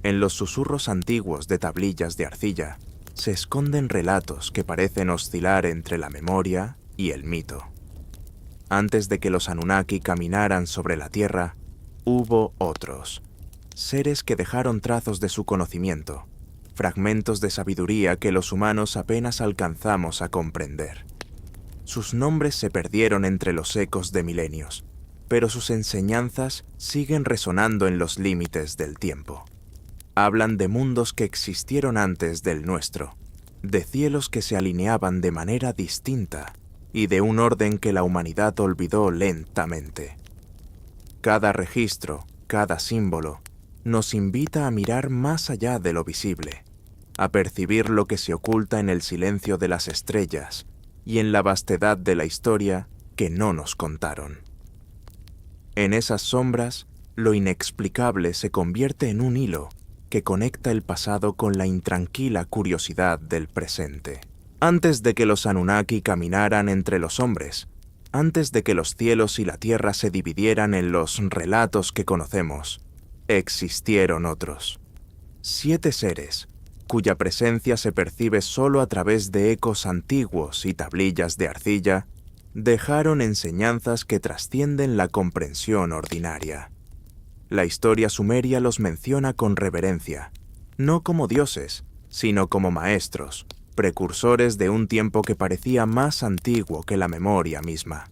En los susurros antiguos de tablillas de arcilla se esconden relatos que parecen oscilar entre la memoria y el mito. Antes de que los Anunnaki caminaran sobre la Tierra, hubo otros, seres que dejaron trazos de su conocimiento, fragmentos de sabiduría que los humanos apenas alcanzamos a comprender. Sus nombres se perdieron entre los ecos de milenios, pero sus enseñanzas siguen resonando en los límites del tiempo. Hablan de mundos que existieron antes del nuestro, de cielos que se alineaban de manera distinta y de un orden que la humanidad olvidó lentamente. Cada registro, cada símbolo, nos invita a mirar más allá de lo visible, a percibir lo que se oculta en el silencio de las estrellas y en la vastedad de la historia que no nos contaron. En esas sombras, lo inexplicable se convierte en un hilo que conecta el pasado con la intranquila curiosidad del presente. Antes de que los Anunnaki caminaran entre los hombres, antes de que los cielos y la tierra se dividieran en los relatos que conocemos, existieron otros. 7 seres, cuya presencia se percibe solo a través de ecos antiguos y tablillas de arcilla, dejaron enseñanzas que trascienden la comprensión ordinaria. La historia sumeria los menciona con reverencia, no como dioses, sino como maestros, precursores de un tiempo que parecía más antiguo que la memoria misma.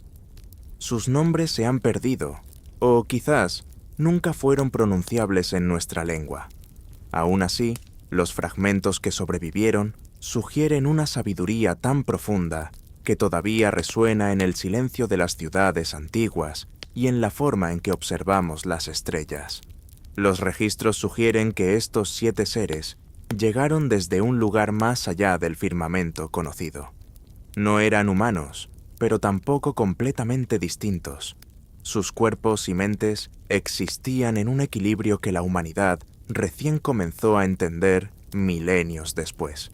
Sus nombres se han perdido, o quizás nunca fueron pronunciables en nuestra lengua. Aún así, los fragmentos que sobrevivieron sugieren una sabiduría tan profunda que todavía resuena en el silencio de las ciudades antiguas y en la forma en que observamos las estrellas. Los registros sugieren que estos 7 seres llegaron desde un lugar más allá del firmamento conocido. No eran humanos, pero tampoco completamente distintos. Sus cuerpos y mentes existían en un equilibrio que la humanidad recién comenzó a entender milenios después.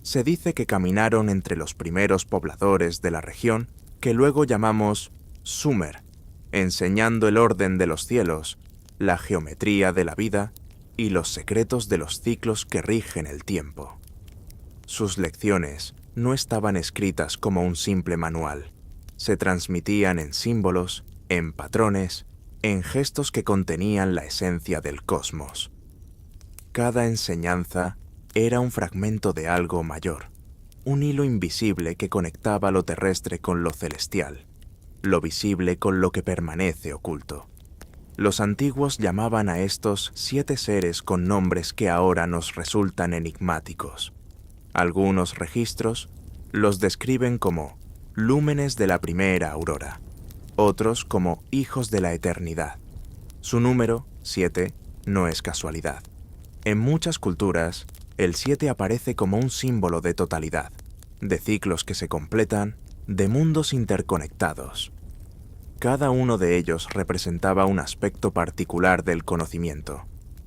Se dice que caminaron entre los primeros pobladores de la región, que luego llamamos Sumer, enseñando el orden de los cielos, la geometría de la vida y los secretos de los ciclos que rigen el tiempo. Sus lecciones no estaban escritas como un simple manual, se transmitían en símbolos, en patrones, en gestos que contenían la esencia del cosmos. Cada enseñanza era un fragmento de algo mayor, un hilo invisible que conectaba lo terrestre con lo celestial, lo visible con lo que permanece oculto. Los antiguos llamaban a estos 7 seres con nombres que ahora nos resultan enigmáticos. Algunos registros los describen como lúmenes de la primera aurora, otros como hijos de la eternidad. Su número, 7, no es casualidad. En muchas culturas, el 7 aparece como un símbolo de totalidad, de ciclos que se completan, de mundos interconectados. Cada uno de ellos representaba un aspecto particular del conocimiento: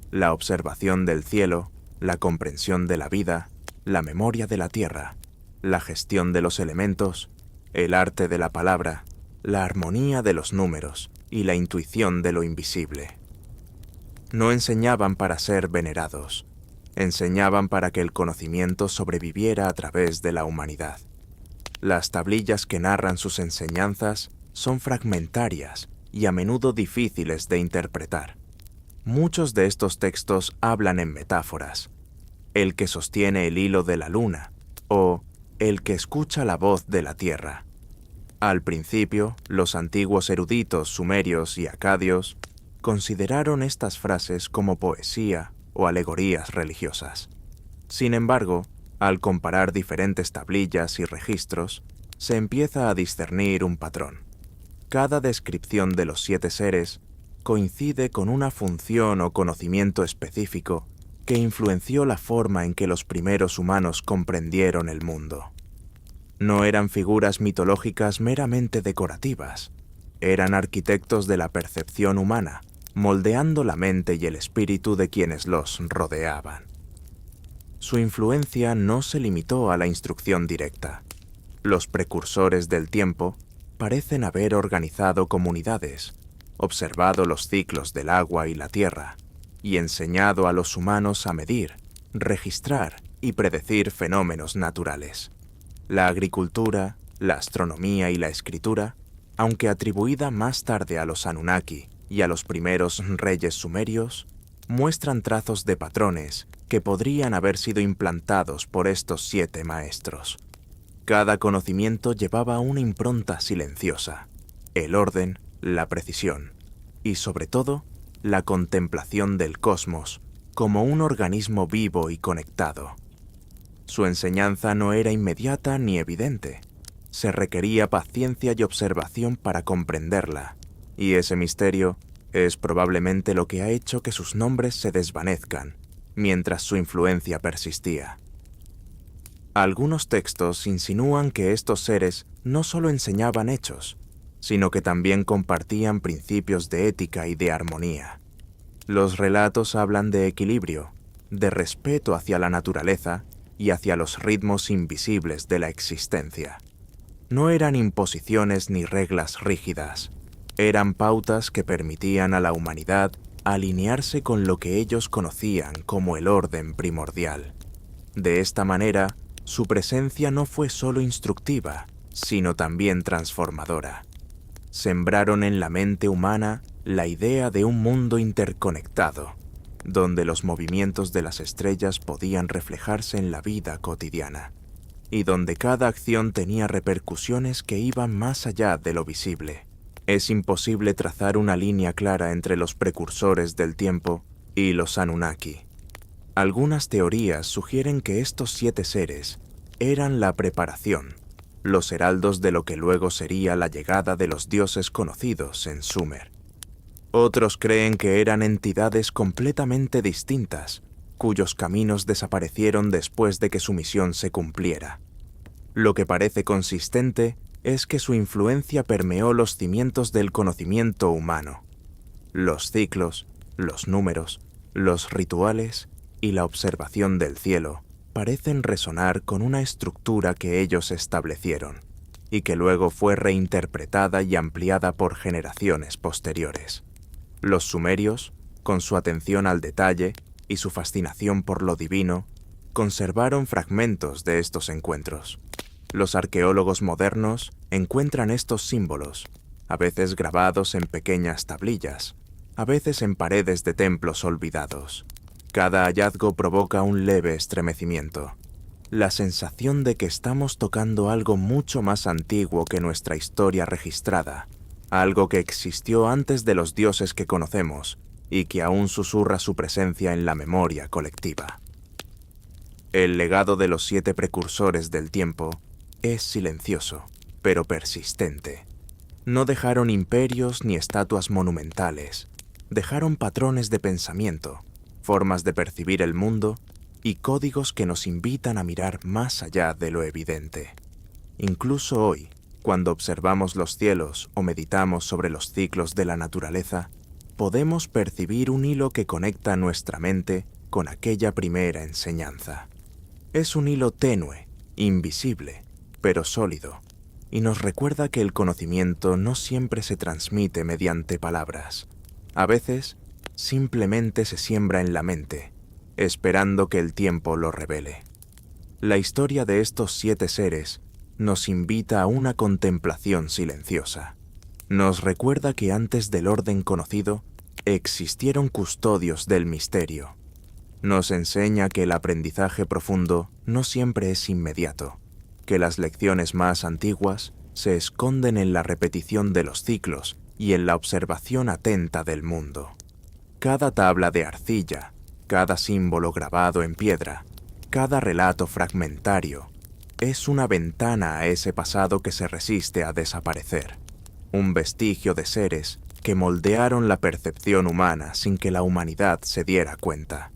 la observación del cielo, la comprensión de la vida, la memoria de la tierra, la gestión de los elementos, el arte de la palabra, la armonía de los números y la intuición de lo invisible. No enseñaban para ser venerados, enseñaban para que el conocimiento sobreviviera a través de la humanidad. Las tablillas que narran sus enseñanzas son fragmentarias y a menudo difíciles de interpretar. Muchos de estos textos hablan en metáforas: el que sostiene el hilo de la luna o el que escucha la voz de la tierra. Al principio, los antiguos eruditos sumerios y acadios consideraron estas frases como poesía o alegorías religiosas. Sin embargo, al comparar diferentes tablillas y registros, se empieza a discernir un patrón. Cada descripción de los 7 seres coincide con una función o conocimiento específico que influenció la forma en que los primeros humanos comprendieron el mundo. No eran figuras mitológicas meramente decorativas, eran arquitectos de la percepción humana, moldeando la mente y el espíritu de quienes los rodeaban. Su influencia no se limitó a la instrucción directa. Los precursores del tiempo parecen haber organizado comunidades, observado los ciclos del agua y la tierra, y enseñado a los humanos a medir, registrar y predecir fenómenos naturales. La agricultura, la astronomía y la escritura, aunque atribuida más tarde a los Anunnaki y a los primeros reyes sumerios, muestran trazos de patrones que podrían haber sido implantados por estos 7 maestros. Cada conocimiento llevaba una impronta silenciosa, el orden, la precisión y, sobre todo, la contemplación del cosmos como un organismo vivo y conectado. Su enseñanza no era inmediata ni evidente. Se requería paciencia y observación para comprenderla, y ese misterio es probablemente lo que ha hecho que sus nombres se desvanezcan, mientras su influencia persistía. Algunos textos insinúan que estos seres no solo enseñaban hechos, sino que también compartían principios de ética y de armonía. Los relatos hablan de equilibrio, de respeto hacia la naturaleza y hacia los ritmos invisibles de la existencia. No eran imposiciones ni reglas rígidas, eran pautas que permitían a la humanidad alinearse con lo que ellos conocían como el orden primordial. De esta manera, su presencia no fue solo instructiva, sino también transformadora. Sembraron en la mente humana la idea de un mundo interconectado, donde los movimientos de las estrellas podían reflejarse en la vida cotidiana, y donde cada acción tenía repercusiones que iban más allá de lo visible. Es imposible trazar una línea clara entre los precursores del tiempo y los Anunnaki. Algunas teorías sugieren que estos 7 seres eran la preparación, los heraldos de lo que luego sería la llegada de los dioses conocidos en Sumer. Otros creen que eran entidades completamente distintas, cuyos caminos desaparecieron después de que su misión se cumpliera. Lo que parece consistente es que su influencia permeó los cimientos del conocimiento humano. Los ciclos, los números, los rituales y la observación del cielo parecen resonar con una estructura que ellos establecieron y que luego fue reinterpretada y ampliada por generaciones posteriores. Los sumerios, con su atención al detalle y su fascinación por lo divino, conservaron fragmentos de estos encuentros. Los arqueólogos modernos encuentran estos símbolos, a veces grabados en pequeñas tablillas, a veces en paredes de templos olvidados. Cada hallazgo provoca un leve estremecimiento, la sensación de que estamos tocando algo mucho más antiguo que nuestra historia registrada, algo que existió antes de los dioses que conocemos y que aún susurra su presencia en la memoria colectiva. El legado de los 7 precursores del tiempo es silencioso, pero persistente. No dejaron imperios ni estatuas monumentales, dejaron patrones de pensamiento, formas de percibir el mundo y códigos que nos invitan a mirar más allá de lo evidente. Incluso hoy, cuando observamos los cielos o meditamos sobre los ciclos de la naturaleza, podemos percibir un hilo que conecta nuestra mente con aquella primera enseñanza. Es un hilo tenue, invisible, pero sólido, y nos recuerda que el conocimiento no siempre se transmite mediante palabras. A veces, simplemente se siembra en la mente, esperando que el tiempo lo revele. La historia de estos 7 seres nos invita a una contemplación silenciosa. Nos recuerda que antes del orden conocido, existieron custodios del misterio. Nos enseña que el aprendizaje profundo no siempre es inmediato, que las lecciones más antiguas se esconden en la repetición de los ciclos y en la observación atenta del mundo. Cada tabla de arcilla, cada símbolo grabado en piedra, cada relato fragmentario, es una ventana a ese pasado que se resiste a desaparecer, un vestigio de seres que moldearon la percepción humana sin que la humanidad se diera cuenta.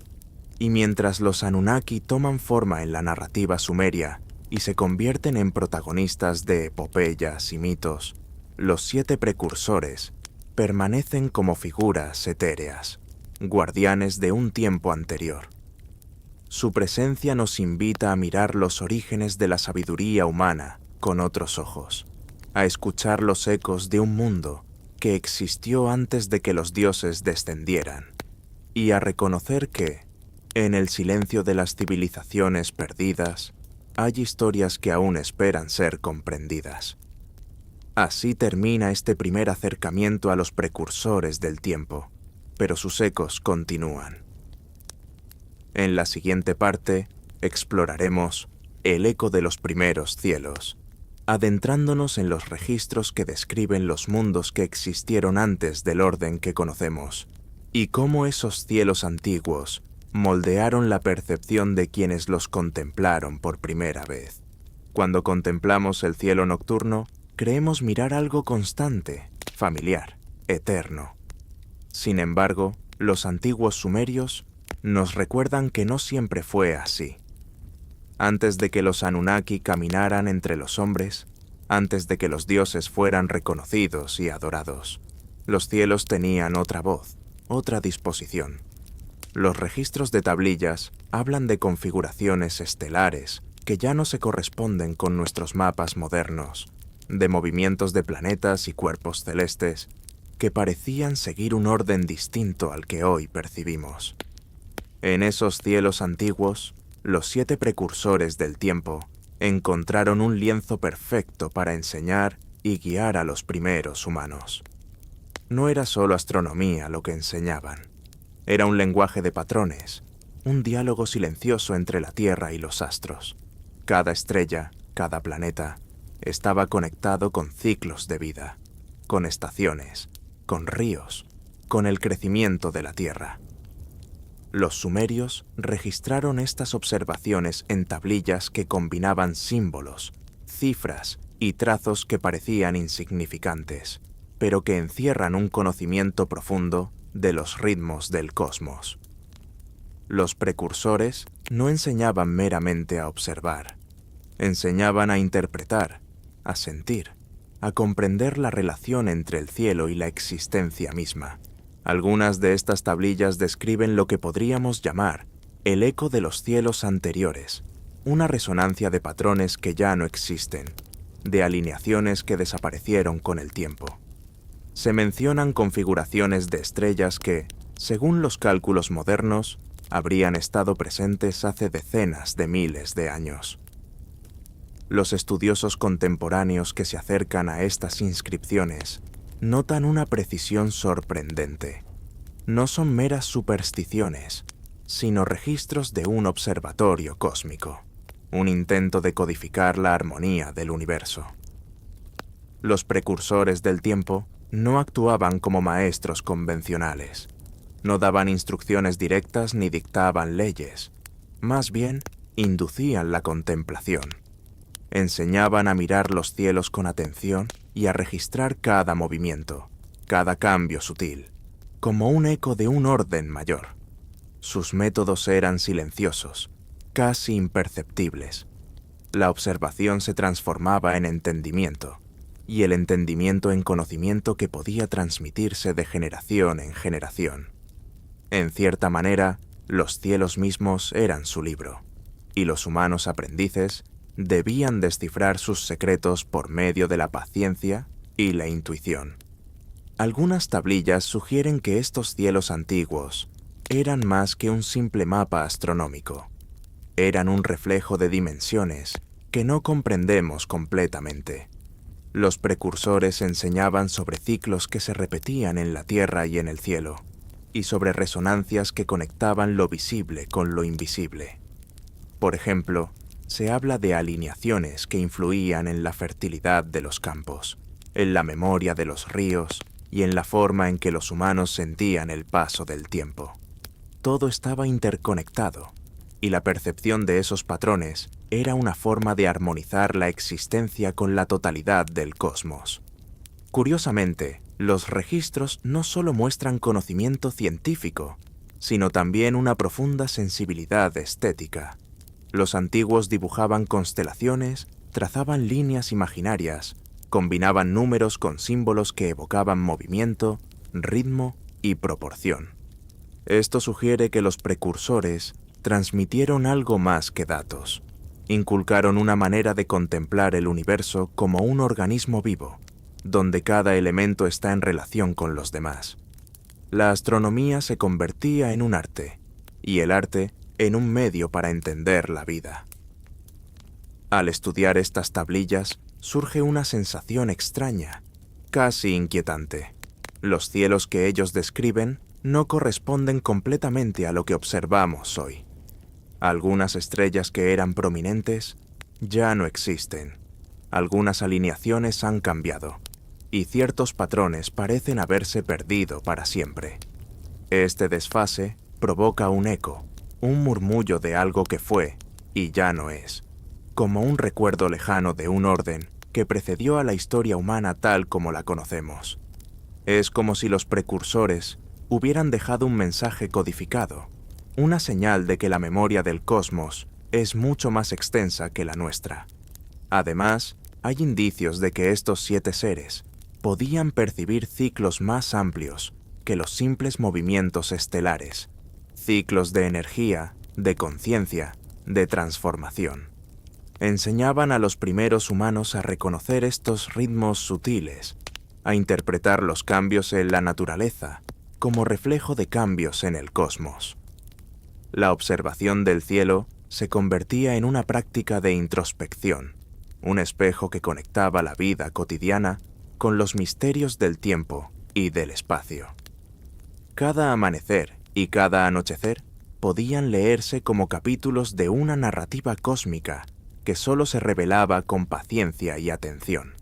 Y mientras los Anunnaki toman forma en la narrativa sumeria y se convierten en protagonistas de epopeyas y mitos, los 7 precursores permanecen como figuras etéreas, guardianes de un tiempo anterior. Su presencia nos invita a mirar los orígenes de la sabiduría humana con otros ojos, a escuchar los ecos de un mundo que existió antes de que los dioses descendieran, y a reconocer que, en el silencio de las civilizaciones perdidas, hay historias que aún esperan ser comprendidas. Así termina este primer acercamiento a los precursores del tiempo, pero sus ecos continúan. En la siguiente parte, exploraremos el eco de los primeros cielos, adentrándonos en los registros que describen los mundos que existieron antes del orden que conocemos, y cómo esos cielos antiguos moldearon la percepción de quienes los contemplaron por primera vez. Cuando contemplamos el cielo nocturno, creemos mirar algo constante, familiar, eterno. Sin embargo, los antiguos sumerios nos recuerdan que no siempre fue así. Antes de que los Anunnaki caminaran entre los hombres, antes de que los dioses fueran reconocidos y adorados, los cielos tenían otra voz, otra disposición. Los registros de tablillas hablan de configuraciones estelares que ya no se corresponden con nuestros mapas modernos, de movimientos de planetas y cuerpos celestes que parecían seguir un orden distinto al que hoy percibimos. En esos cielos antiguos, los 7 precursores del tiempo encontraron un lienzo perfecto para enseñar y guiar a los primeros humanos. No era solo astronomía lo que enseñaban. Era un lenguaje de patrones, un diálogo silencioso entre la Tierra y los astros. Cada estrella, cada planeta, estaba conectado con ciclos de vida, con estaciones, con ríos, con el crecimiento de la Tierra. Los sumerios registraron estas observaciones en tablillas que combinaban símbolos, cifras y trazos que parecían insignificantes, pero que encierran un conocimiento profundo de los ritmos del cosmos. Los precursores no enseñaban meramente a observar, enseñaban a interpretar, a sentir, a comprender la relación entre el cielo y la existencia misma. Algunas de estas tablillas describen lo que podríamos llamar el eco de los cielos anteriores, una resonancia de patrones que ya no existen, de alineaciones que desaparecieron con el tiempo. Se mencionan configuraciones de estrellas que, según los cálculos modernos, habrían estado presentes hace decenas de miles de años. Los estudiosos contemporáneos que se acercan a estas inscripciones notan una precisión sorprendente. No son meras supersticiones, sino registros de un observatorio cósmico, un intento de codificar la armonía del universo. Los precursores del tiempo no actuaban como maestros convencionales, no daban instrucciones directas ni dictaban leyes, más bien inducían la contemplación. Enseñaban a mirar los cielos con atención y a registrar cada movimiento, cada cambio sutil, como un eco de un orden mayor. Sus métodos eran silenciosos, casi imperceptibles. La observación se transformaba en entendimiento, y el entendimiento en conocimiento que podía transmitirse de generación en generación. En cierta manera, los cielos mismos eran su libro, y los humanos aprendices debían descifrar sus secretos por medio de la paciencia y la intuición. Algunas tablillas sugieren que estos cielos antiguos eran más que un simple mapa astronómico. Eran un reflejo de dimensiones que no comprendemos completamente. Los precursores enseñaban sobre ciclos que se repetían en la Tierra y en el cielo, y sobre resonancias que conectaban lo visible con lo invisible. Por ejemplo, se habla de alineaciones que influían en la fertilidad de los campos, en la memoria de los ríos y en la forma en que los humanos sentían el paso del tiempo. Todo estaba interconectado, y la percepción de esos patrones era una forma de armonizar la existencia con la totalidad del cosmos. Curiosamente, los registros no solo muestran conocimiento científico, sino también una profunda sensibilidad estética. Los antiguos dibujaban constelaciones, trazaban líneas imaginarias, combinaban números con símbolos que evocaban movimiento, ritmo y proporción. Esto sugiere que los precursores transmitieron algo más que datos. Inculcaron una manera de contemplar el universo como un organismo vivo, donde cada elemento está en relación con los demás. La astronomía se convertía en un arte, y el arte en un medio para entender la vida. Al estudiar estas tablillas, surge una sensación extraña, casi inquietante. Los cielos que ellos describen no corresponden completamente a lo que observamos hoy. Algunas estrellas que eran prominentes ya no existen. Algunas alineaciones han cambiado, y ciertos patrones parecen haberse perdido para siempre. Este desfase provoca un eco, un murmullo de algo que fue y ya no es, como un recuerdo lejano de un orden que precedió a la historia humana tal como la conocemos. Es como si los precursores hubieran dejado un mensaje codificado, una señal de que la memoria del cosmos es mucho más extensa que la nuestra. Además, hay indicios de que estos 7 seres podían percibir ciclos más amplios que los simples movimientos estelares, ciclos de energía, de conciencia, de transformación. Enseñaban a los primeros humanos a reconocer estos ritmos sutiles, a interpretar los cambios en la naturaleza como reflejo de cambios en el cosmos. La observación del cielo se convertía en una práctica de introspección, un espejo que conectaba la vida cotidiana con los misterios del tiempo y del espacio. Cada amanecer y cada anochecer podían leerse como capítulos de una narrativa cósmica que solo se revelaba con paciencia y atención.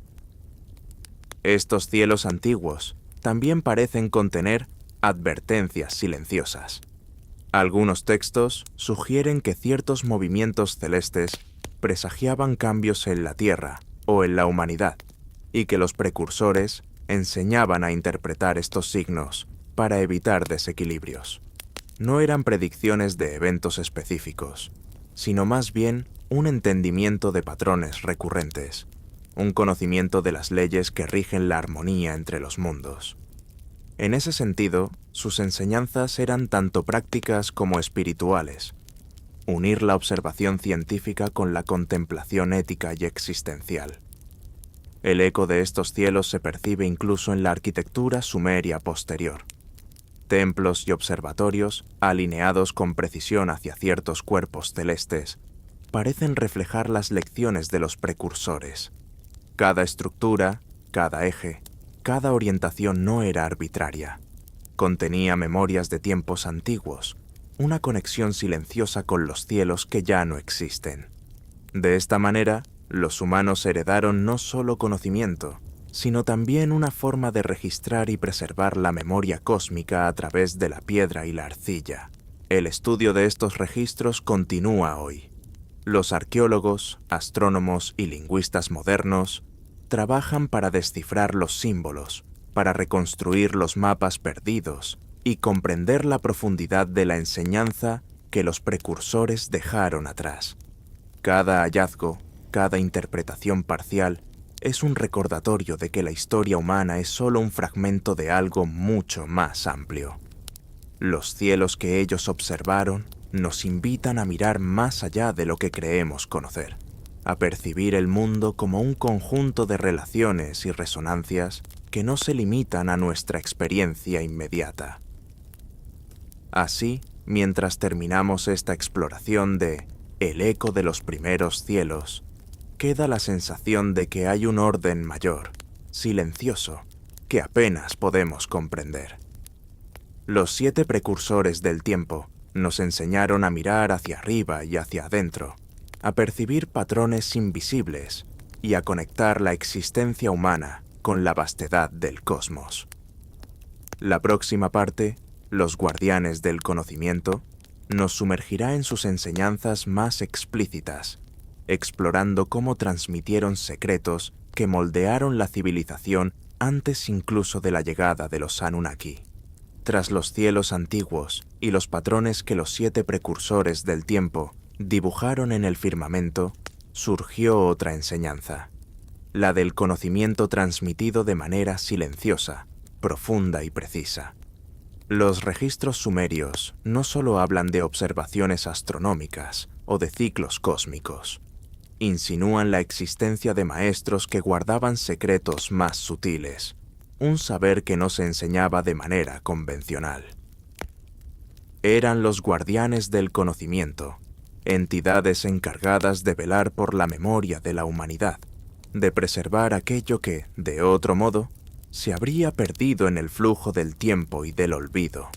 Estos cielos antiguos también parecen contener advertencias silenciosas. Algunos textos sugieren que ciertos movimientos celestes presagiaban cambios en la Tierra o en la humanidad, y que los precursores enseñaban a interpretar estos signos para evitar desequilibrios. No eran predicciones de eventos específicos, sino más bien un entendimiento de patrones recurrentes, un conocimiento de las leyes que rigen la armonía entre los mundos. En ese sentido, sus enseñanzas eran tanto prácticas como espirituales. Unir la observación científica con la contemplación ética y existencial. El eco de estos cielos se percibe incluso en la arquitectura sumeria posterior. Templos y observatorios, alineados con precisión hacia ciertos cuerpos celestes, parecen reflejar las lecciones de los precursores. Cada estructura, cada eje, cada orientación no era arbitraria. Contenía memorias de tiempos antiguos, una conexión silenciosa con los cielos que ya no existen. De esta manera, los humanos heredaron no solo conocimiento, sino también una forma de registrar y preservar la memoria cósmica a través de la piedra y la arcilla. El estudio de estos registros continúa hoy. Los arqueólogos, astrónomos y lingüistas modernos trabajan para descifrar los símbolos, para reconstruir los mapas perdidos y comprender la profundidad de la enseñanza que los precursores dejaron atrás. Cada hallazgo, cada interpretación parcial, es un recordatorio de que la historia humana es solo un fragmento de algo mucho más amplio. Los cielos que ellos observaron nos invitan a mirar más allá de lo que creemos conocer, a percibir el mundo como un conjunto de relaciones y resonancias que no se limitan a nuestra experiencia inmediata. Así, mientras terminamos esta exploración de El eco de los primeros cielos, queda la sensación de que hay un orden mayor, silencioso, que apenas podemos comprender. Los 7 precursores del tiempo nos enseñaron a mirar hacia arriba y hacia adentro, a percibir patrones invisibles y a conectar la existencia humana con la vastedad del cosmos. La próxima parte, Los guardianes del conocimiento, nos sumergirá en sus enseñanzas más explícitas, explorando cómo transmitieron secretos que moldearon la civilización antes incluso de la llegada de los Anunnaki. Tras los cielos antiguos y los patrones que los 7 precursores del tiempo dibujaron en el firmamento, surgió otra enseñanza, la del conocimiento transmitido de manera silenciosa, profunda y precisa. Los registros sumerios no solo hablan de observaciones astronómicas o de ciclos cósmicos, insinúan la existencia de maestros que guardaban secretos más sutiles, un saber que no se enseñaba de manera convencional. Eran los guardianes del conocimiento, entidades encargadas de velar por la memoria de la humanidad, de preservar aquello que, de otro modo, se habría perdido en el flujo del tiempo y del olvido.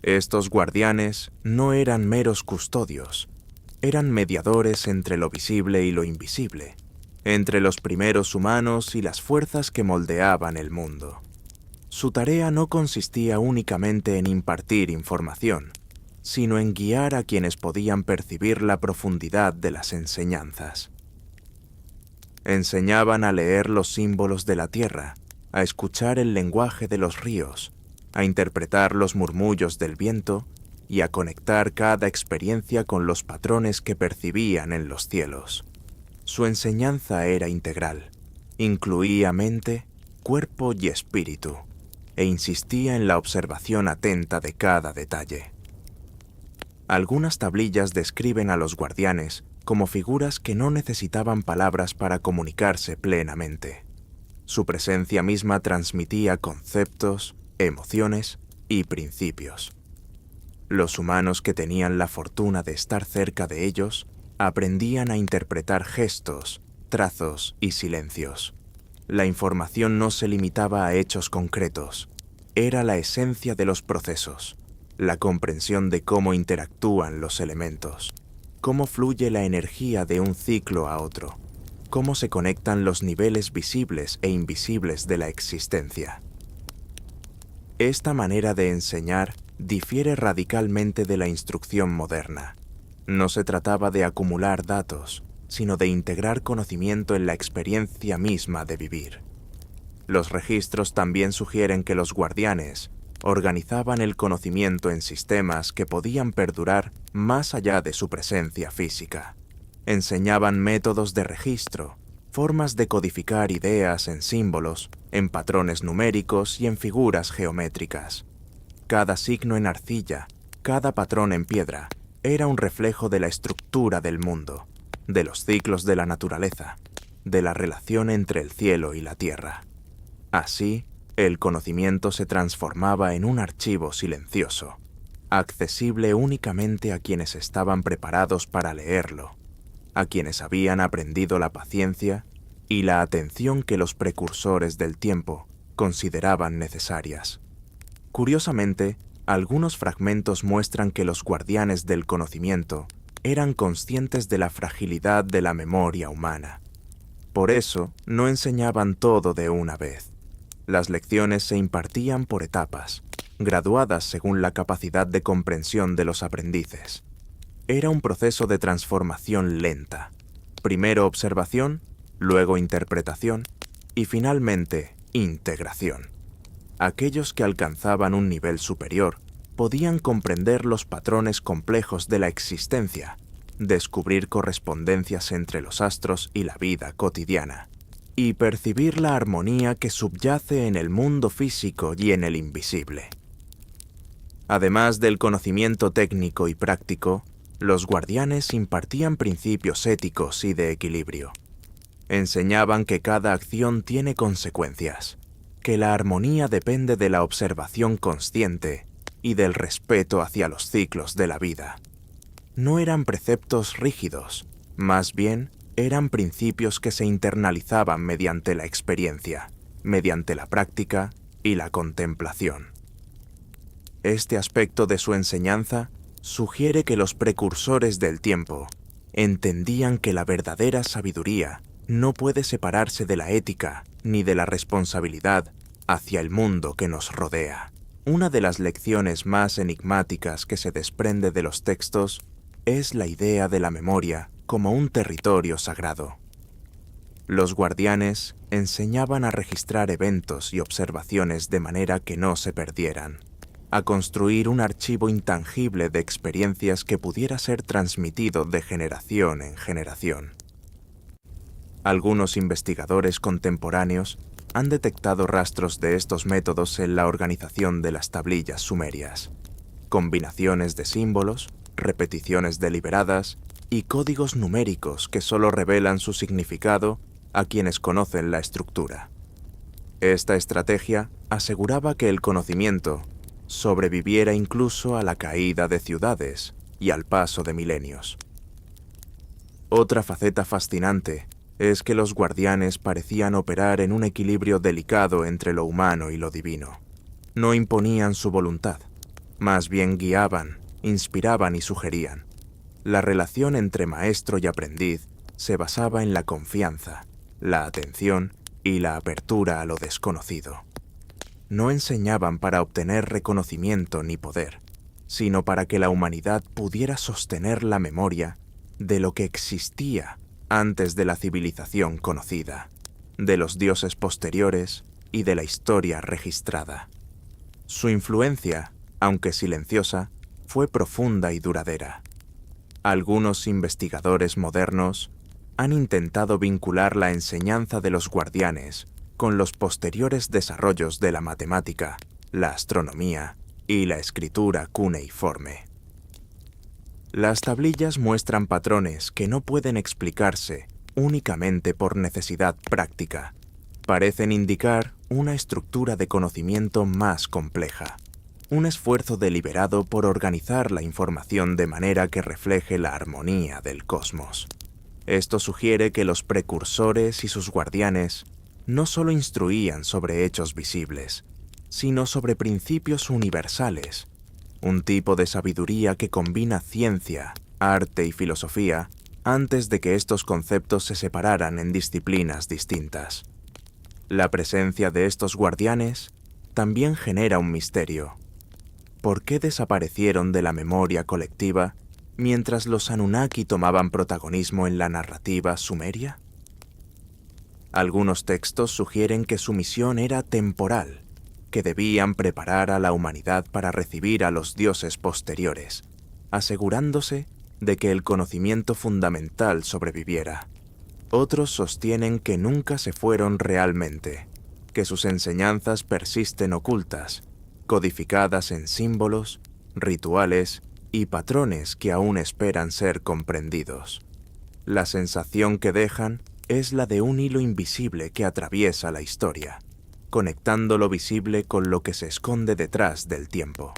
Estos guardianes no eran meros custodios, eran mediadores entre lo visible y lo invisible, entre los primeros humanos y las fuerzas que moldeaban el mundo. Su tarea no consistía únicamente en impartir información, sino en guiar a quienes podían percibir la profundidad de las enseñanzas. Enseñaban a leer los símbolos de la tierra, a escuchar el lenguaje de los ríos, a interpretar los murmullos del viento y a conectar cada experiencia con los patrones que percibían en los cielos. Su enseñanza era integral, incluía mente, cuerpo y espíritu, e insistía en la observación atenta de cada detalle. Algunas tablillas describen a los guardianes como figuras que no necesitaban palabras para comunicarse plenamente. Su presencia misma transmitía conceptos, emociones y principios. Los humanos que tenían la fortuna de estar cerca de ellos aprendían a interpretar gestos, trazos y silencios. La información no se limitaba a hechos concretos, era la esencia de los procesos, la comprensión de cómo interactúan los elementos, cómo fluye la energía de un ciclo a otro, cómo se conectan los niveles visibles e invisibles de la existencia. Esta manera de enseñar difiere radicalmente de la instrucción moderna. No se trataba de acumular datos, sino de integrar conocimiento en la experiencia misma de vivir. Los registros también sugieren que los guardianes organizaban el conocimiento en sistemas que podían perdurar más allá de su presencia física. Enseñaban métodos de registro, formas de codificar ideas en símbolos, en patrones numéricos y en figuras geométricas. Cada signo en arcilla, cada patrón en piedra, era un reflejo de la estructura del mundo, de los ciclos de la naturaleza, de la relación entre el cielo y la tierra. Así, el conocimiento se transformaba en un archivo silencioso, accesible únicamente a quienes estaban preparados para leerlo, a quienes habían aprendido la paciencia y la atención que los precursores del tiempo consideraban necesarias. Curiosamente, algunos fragmentos muestran que los guardianes del conocimiento eran conscientes de la fragilidad de la memoria humana. Por eso, no enseñaban todo de una vez. Las lecciones se impartían por etapas, graduadas según la capacidad de comprensión de los aprendices. Era un proceso de transformación lenta. Primero observación, luego interpretación y finalmente integración. Aquellos que alcanzaban un nivel superior podían comprender los patrones complejos de la existencia, descubrir correspondencias entre los astros y la vida cotidiana, y percibir la armonía que subyace en el mundo físico y en el invisible. Además del conocimiento técnico y práctico, los guardianes impartían principios éticos y de equilibrio. Enseñaban que cada acción tiene consecuencias, que la armonía depende de la observación consciente y del respeto hacia los ciclos de la vida. No eran preceptos rígidos, más bien eran principios que se internalizaban mediante la experiencia, mediante la práctica y la contemplación. Este aspecto de su enseñanza sugiere que los precursores del tiempo entendían que la verdadera sabiduría no puede separarse de la ética ni de la responsabilidad hacia el mundo que nos rodea. Una de las lecciones más enigmáticas que se desprende de los textos es la idea de la memoria como un territorio sagrado. Los guardianes enseñaban a registrar eventos y observaciones de manera que no se perdieran, a construir un archivo intangible de experiencias que pudiera ser transmitido de generación en generación. Algunos investigadores contemporáneos han detectado rastros de estos métodos en la organización de las tablillas sumerias, combinaciones de símbolos, repeticiones deliberadas y códigos numéricos que solo revelan su significado a quienes conocen la estructura. Esta estrategia aseguraba que el conocimiento sobreviviera incluso a la caída de ciudades y al paso de milenios. Otra faceta fascinante es que los guardianes parecían operar en un equilibrio delicado entre lo humano y lo divino. No imponían su voluntad, más bien guiaban, inspiraban y sugerían. La relación entre maestro y aprendiz se basaba en la confianza, la atención y la apertura a lo desconocido. No enseñaban para obtener reconocimiento ni poder, sino para que la humanidad pudiera sostener la memoria de lo que existía antes de la civilización conocida, de los dioses posteriores y de la historia registrada. Su influencia, aunque silenciosa, fue profunda y duradera. Algunos investigadores modernos han intentado vincular la enseñanza de los guardianes con los posteriores desarrollos de la matemática, la astronomía y la escritura cuneiforme. Las tablillas muestran patrones que no pueden explicarse únicamente por necesidad práctica. Parecen indicar una estructura de conocimiento más compleja, un esfuerzo deliberado por organizar la información de manera que refleje la armonía del cosmos. Esto sugiere que los precursores y sus guardianes no solo instruían sobre hechos visibles, sino sobre principios universales, un tipo de sabiduría que combina ciencia, arte y filosofía antes de que estos conceptos se separaran en disciplinas distintas. La presencia de estos guardianes también genera un misterio. ¿Por qué desaparecieron de la memoria colectiva mientras los Anunnaki tomaban protagonismo en la narrativa sumeria? Algunos textos sugieren que su misión era temporal, que debían preparar a la humanidad para recibir a los dioses posteriores, asegurándose de que el conocimiento fundamental sobreviviera. Otros sostienen que nunca se fueron realmente, que sus enseñanzas persisten ocultas, codificadas en símbolos, rituales y patrones que aún esperan ser comprendidos. La sensación que dejan es la de un hilo invisible que atraviesa la historia, conectando lo visible con lo que se esconde detrás del tiempo.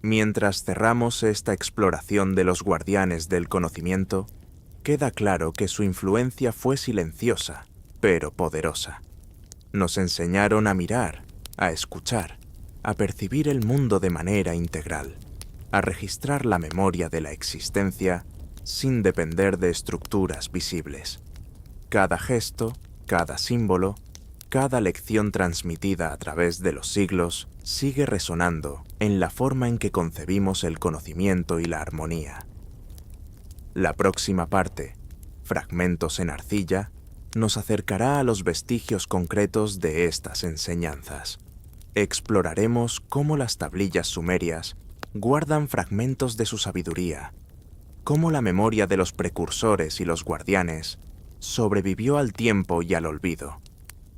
Mientras cerramos esta exploración de los guardianes del conocimiento, queda claro que su influencia fue silenciosa, pero poderosa. Nos enseñaron a mirar, a escuchar, a percibir el mundo de manera integral, a registrar la memoria de la existencia sin depender de estructuras visibles. Cada gesto, cada símbolo, cada lección transmitida a través de los siglos sigue resonando en la forma en que concebimos el conocimiento y la armonía. La próxima parte, Fragmentos en Arcilla, nos acercará a los vestigios concretos de estas enseñanzas. Exploraremos cómo las tablillas sumerias guardan fragmentos de su sabiduría, cómo la memoria de los precursores y los guardianes sobrevivió al tiempo y al olvido,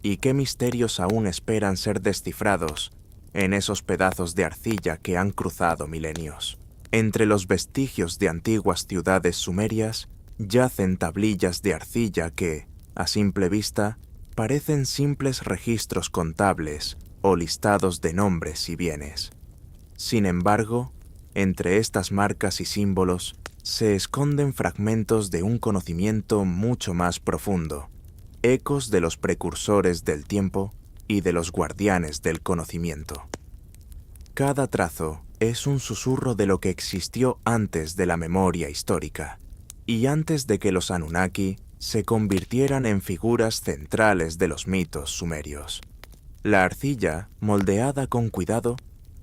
y qué misterios aún esperan ser descifrados en esos pedazos de arcilla que han cruzado milenios. Entre los vestigios de antiguas ciudades sumerias yacen tablillas de arcilla que, a simple vista, parecen simples registros contables o listados de nombres y bienes. Sin embargo, entre estas marcas y símbolos se esconden fragmentos de un conocimiento mucho más profundo, ecos de los precursores del tiempo y de los guardianes del conocimiento. Cada trazo es un susurro de lo que existió antes de la memoria histórica, y antes de que los Anunnaki se convirtieran en figuras centrales de los mitos sumerios. La arcilla, moldeada con cuidado,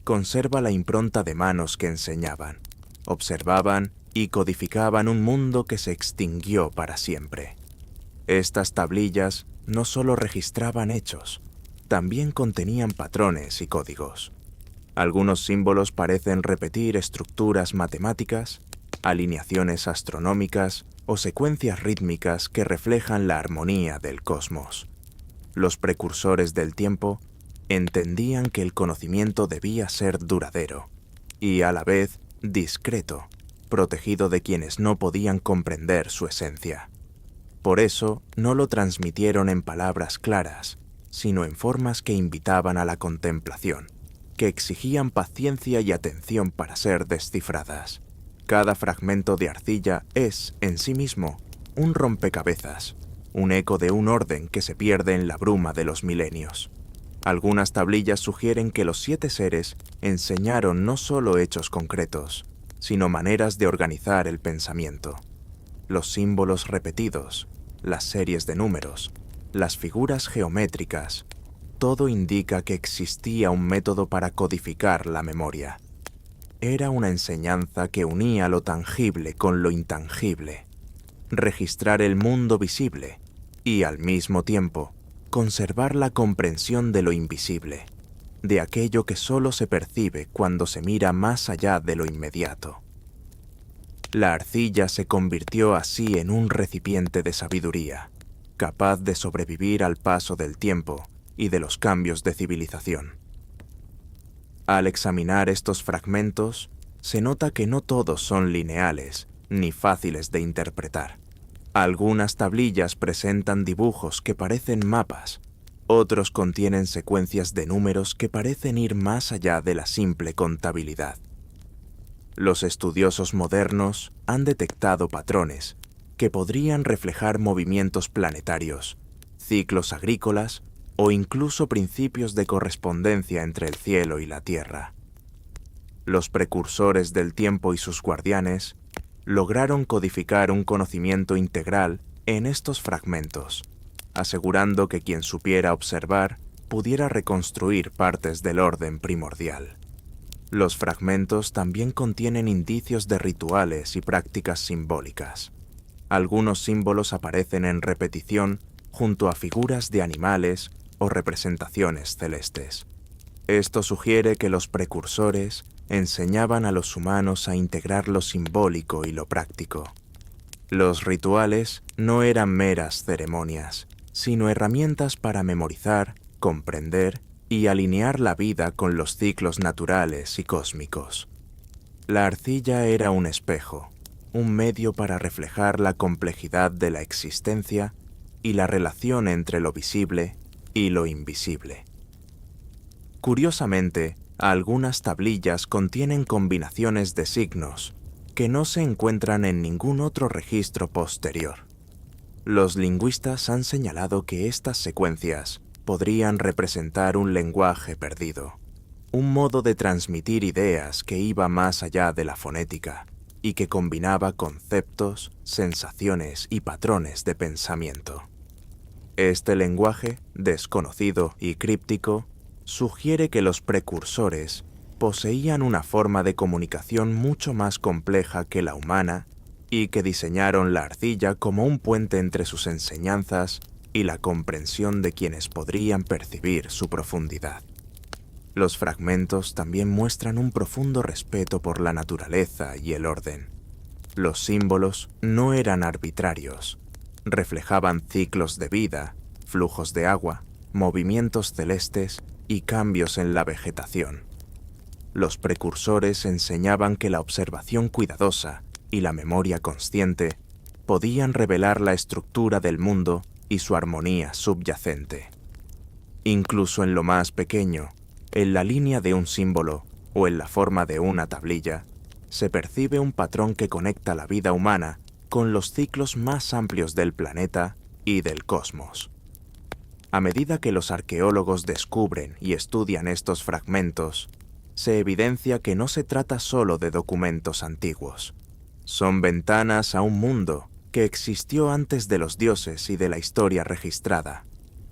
conserva la impronta de manos que enseñaban, observaban y codificaban un mundo que se extinguió para siempre. Estas tablillas no solo registraban hechos, también contenían patrones y códigos. Algunos símbolos parecen repetir estructuras matemáticas, alineaciones astronómicas o secuencias rítmicas que reflejan la armonía del cosmos. Los precursores del tiempo entendían que el conocimiento debía ser duradero y a la vez discreto, protegido de quienes no podían comprender su esencia. Por eso no lo transmitieron en palabras claras, sino en formas que invitaban a la contemplación, que exigían paciencia y atención para ser descifradas. Cada fragmento de arcilla es, en sí mismo, un rompecabezas, un eco de un orden que se pierde en la bruma de los milenios. Algunas tablillas sugieren que los 7 seres enseñaron no solo hechos concretos, sino maneras de organizar el pensamiento. Los símbolos repetidos, las series de números, las figuras geométricas, todo indica que existía un método para codificar la memoria. Era una enseñanza que unía lo tangible con lo intangible, registrar el mundo visible y, al mismo tiempo, conservar la comprensión de lo invisible, de aquello que solo se percibe cuando se mira más allá de lo inmediato. La arcilla se convirtió así en un recipiente de sabiduría, capaz de sobrevivir al paso del tiempo y de los cambios de civilización. Al examinar estos fragmentos, se nota que no todos son lineales ni fáciles de interpretar. Algunas tablillas presentan dibujos que parecen mapas, otros contienen secuencias de números que parecen ir más allá de la simple contabilidad. Los estudiosos modernos han detectado patrones que podrían reflejar movimientos planetarios, ciclos agrícolas o incluso principios de correspondencia entre el cielo y la tierra. Los precursores del tiempo y sus guardianes lograron codificar un conocimiento integral en estos fragmentos, asegurando que quien supiera observar pudiera reconstruir partes del orden primordial. Los fragmentos también contienen indicios de rituales y prácticas simbólicas. Algunos símbolos aparecen en repetición junto a figuras de animales o representaciones celestes. Esto sugiere que los precursores enseñaban a los humanos a integrar lo simbólico y lo práctico. Los rituales no eran meras ceremonias, sino herramientas para memorizar, comprender y alinear la vida con los ciclos naturales y cósmicos. La arcilla era un espejo, un medio para reflejar la complejidad de la existencia y la relación entre lo visible y lo invisible. Curiosamente, algunas tablillas contienen combinaciones de signos que no se encuentran en ningún otro registro posterior. Los lingüistas han señalado que estas secuencias podrían representar un lenguaje perdido, un modo de transmitir ideas que iba más allá de la fonética y que combinaba conceptos, sensaciones y patrones de pensamiento. Este lenguaje, desconocido y críptico, sugiere que los precursores poseían una forma de comunicación mucho más compleja que la humana y que diseñaron la arcilla como un puente entre sus enseñanzas y la comprensión de quienes podrían percibir su profundidad. Los fragmentos también muestran un profundo respeto por la naturaleza y el orden. Los símbolos no eran arbitrarios, reflejaban ciclos de vida, flujos de agua, movimientos celestes y cambios en la vegetación. Los precursores enseñaban que la observación cuidadosa y la memoria consciente podían revelar la estructura del mundo y su armonía subyacente. Incluso en lo más pequeño, en la línea de un símbolo o en la forma de una tablilla, se percibe un patrón que conecta la vida humana con los ciclos más amplios del planeta y del cosmos. A medida que los arqueólogos descubren y estudian estos fragmentos, se evidencia que no se trata solo de documentos antiguos. Son ventanas a un mundo que existió antes de los dioses y de la historia registrada,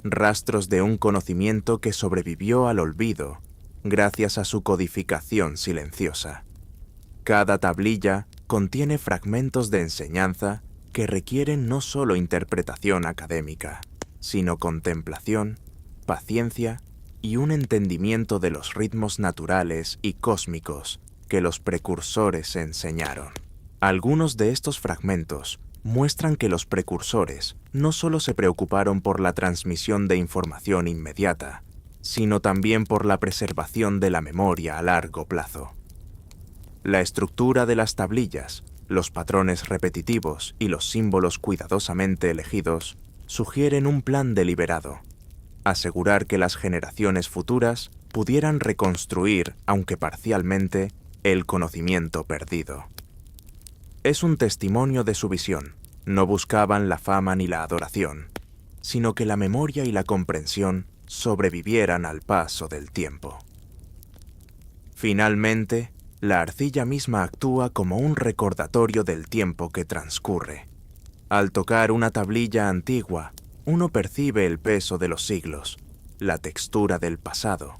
rastros de un conocimiento que sobrevivió al olvido gracias a su codificación silenciosa. Cada tablilla contiene fragmentos de enseñanza que requieren no solo interpretación académica, sino contemplación, paciencia y un entendimiento de los ritmos naturales y cósmicos que los precursores enseñaron. Algunos de estos fragmentos muestran que los precursores no solo se preocuparon por la transmisión de información inmediata, sino también por la preservación de la memoria a largo plazo. La estructura de las tablillas, los patrones repetitivos y los símbolos cuidadosamente elegidos sugieren un plan deliberado. asegurar que las generaciones futuras pudieran reconstruir, aunque parcialmente, el conocimiento perdido. Es un testimonio de su visión. No buscaban la fama ni la adoración, sino que la memoria y la comprensión sobrevivieran al paso del tiempo. Finalmente, la arcilla misma actúa como un recordatorio del tiempo que transcurre. Al tocar una tablilla antigua, uno percibe el peso de los siglos, la textura del pasado,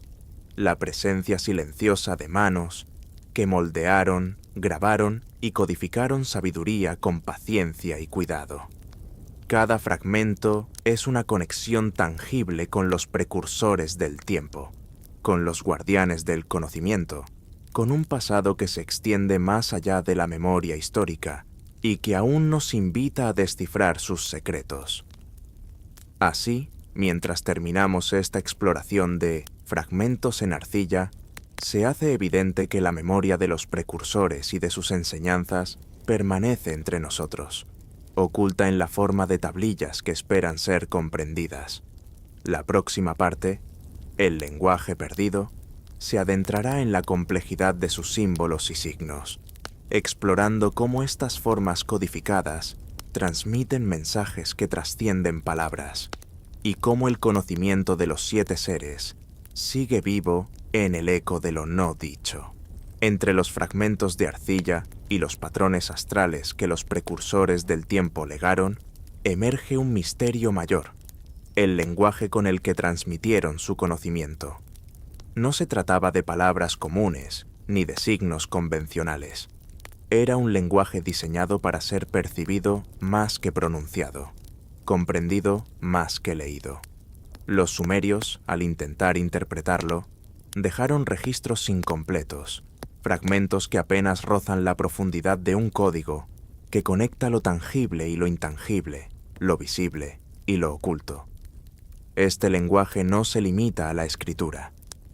la presencia silenciosa de manos que moldearon, grabaron y codificaron sabiduría con paciencia y cuidado. Cada fragmento es una conexión tangible con los precursores del tiempo, con los guardianes del conocimiento, con un pasado que se extiende más allá de la memoria histórica y que aún nos invita a descifrar sus secretos. Así, mientras terminamos esta exploración de fragmentos en arcilla, se hace evidente que la memoria de los precursores y de sus enseñanzas permanece entre nosotros, oculta en la forma de tablillas que esperan ser comprendidas. La próxima parte, el lenguaje perdido, se adentrará en la complejidad de sus símbolos y signos, explorando cómo estas formas codificadas transmiten mensajes que trascienden palabras y cómo el conocimiento de los 7 seres sigue vivo en el eco de lo no dicho. Entre los fragmentos de arcilla y los patrones astrales que los precursores del tiempo legaron, emerge un misterio mayor, el lenguaje con el que transmitieron su conocimiento. No se trataba de palabras comunes ni de signos convencionales. Era un lenguaje diseñado para ser percibido más que pronunciado, comprendido más que leído. Los sumerios, al intentar interpretarlo, dejaron registros incompletos, fragmentos que apenas rozan la profundidad de un código que conecta lo tangible y lo intangible, lo visible y lo oculto. Este lenguaje no se limita a la escritura,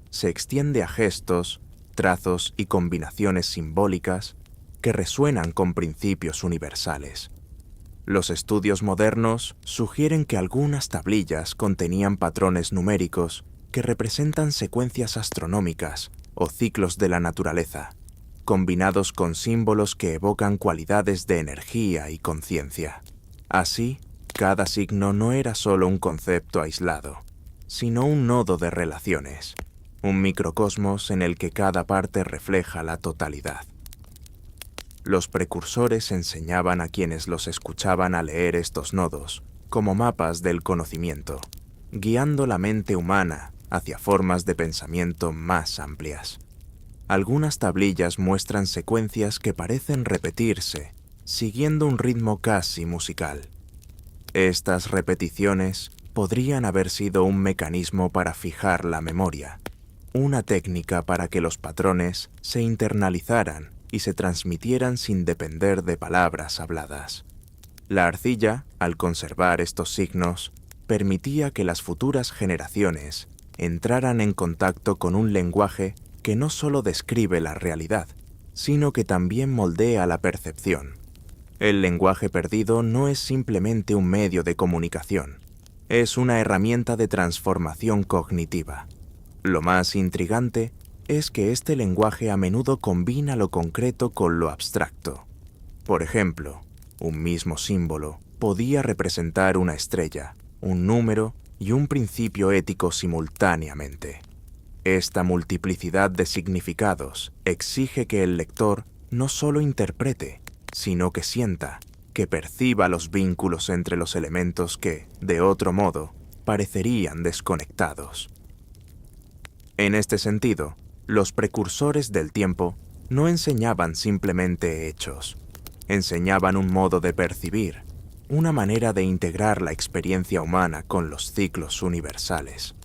se extiende a gestos, trazos y combinaciones simbólicas que resuenan con principios universales. Los estudios modernos sugieren que algunas tablillas contenían patrones numéricos que representan secuencias astronómicas o ciclos de la naturaleza, combinados con símbolos que evocan cualidades de energía y conciencia. Así, cada signo no era solo un concepto aislado, sino un nodo de relaciones, un microcosmos en el que cada parte refleja la totalidad. Los precursores enseñaban a quienes los escuchaban a leer estos nodos como mapas del conocimiento, guiando la mente humana hacia formas de pensamiento más amplias. Algunas tablillas muestran secuencias que parecen repetirse, siguiendo un ritmo casi musical. Estas repeticiones podrían haber sido un mecanismo para fijar la memoria, una técnica para que los patrones se internalizaran y se transmitieran sin depender de palabras habladas. La arcilla, al conservar estos signos, permitía que las futuras generaciones entraran en contacto con un lenguaje que no solo describe la realidad, sino que también moldea la percepción. El lenguaje perdido no es simplemente un medio de comunicación, es una herramienta de transformación cognitiva. Lo más intrigante es que este lenguaje a menudo combina lo concreto con lo abstracto. Por ejemplo, un mismo símbolo podía representar una estrella, un número y un principio ético simultáneamente. Esta multiplicidad de significados exige que el lector no solo interprete, sino que sienta, que perciba los vínculos entre los elementos que, de otro modo, parecerían desconectados. En este sentido, los precursores del tiempo no enseñaban simplemente hechos, enseñaban un modo de percibir, una manera de integrar la experiencia humana con los ciclos universales.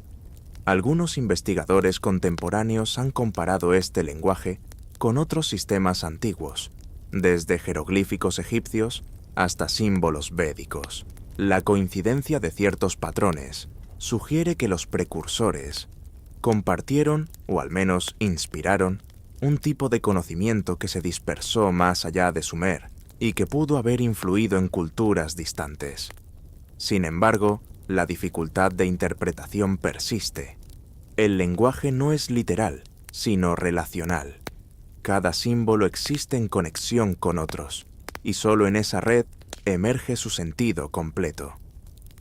Algunos investigadores contemporáneos han comparado este lenguaje con otros sistemas antiguos, desde jeroglíficos egipcios hasta símbolos védicos. La coincidencia de ciertos patrones sugiere que los precursores compartieron, o al menos inspiraron, un tipo de conocimiento que se dispersó más allá de Sumer y que pudo haber influido en culturas distantes. Sin embargo, La dificultad de interpretación persiste. El lenguaje no es literal, sino relacional. Cada símbolo existe en conexión con otros, y solo en esa red emerge su sentido completo.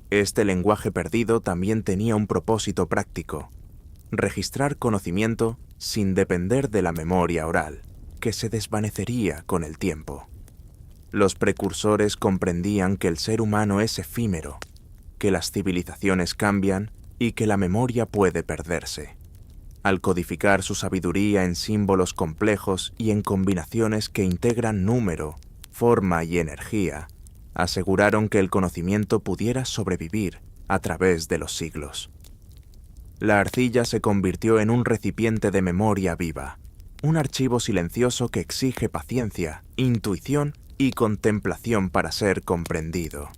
Este lenguaje perdido también tenía un propósito práctico: registrar conocimiento sin depender de la memoria oral, que se desvanecería con el tiempo. Los precursores comprendían que el ser humano es efímero, que las civilizaciones cambian y que la memoria puede perderse. Al codificar su sabiduría en símbolos complejos y en combinaciones que integran número, forma y energía, aseguraron que el conocimiento pudiera sobrevivir a través de los siglos. La arcilla se convirtió en un recipiente de memoria viva, un archivo silencioso que exige paciencia, intuición y contemplación para ser comprendido.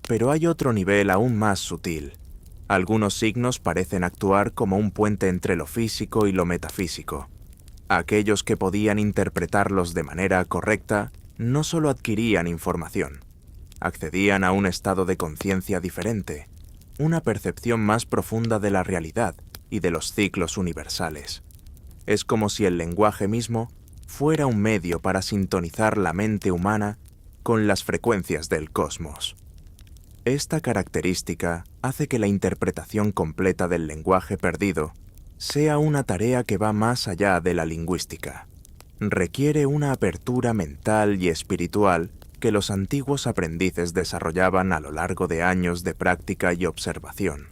Pero hay otro nivel aún más sutil. Algunos signos parecen actuar como un puente entre lo físico y lo metafísico. Aquellos que podían interpretarlos de manera correcta no solo adquirían información, accedían a un estado de conciencia diferente, una percepción más profunda de la realidad y de los ciclos universales. Es como si el lenguaje mismo fuera un medio para sintonizar la mente humana con las frecuencias del cosmos. Esta característica hace que la interpretación completa del lenguaje perdido sea una tarea que va más allá de la lingüística. Requiere una apertura mental y espiritual que los antiguos aprendices desarrollaban a lo largo de años de práctica y observación.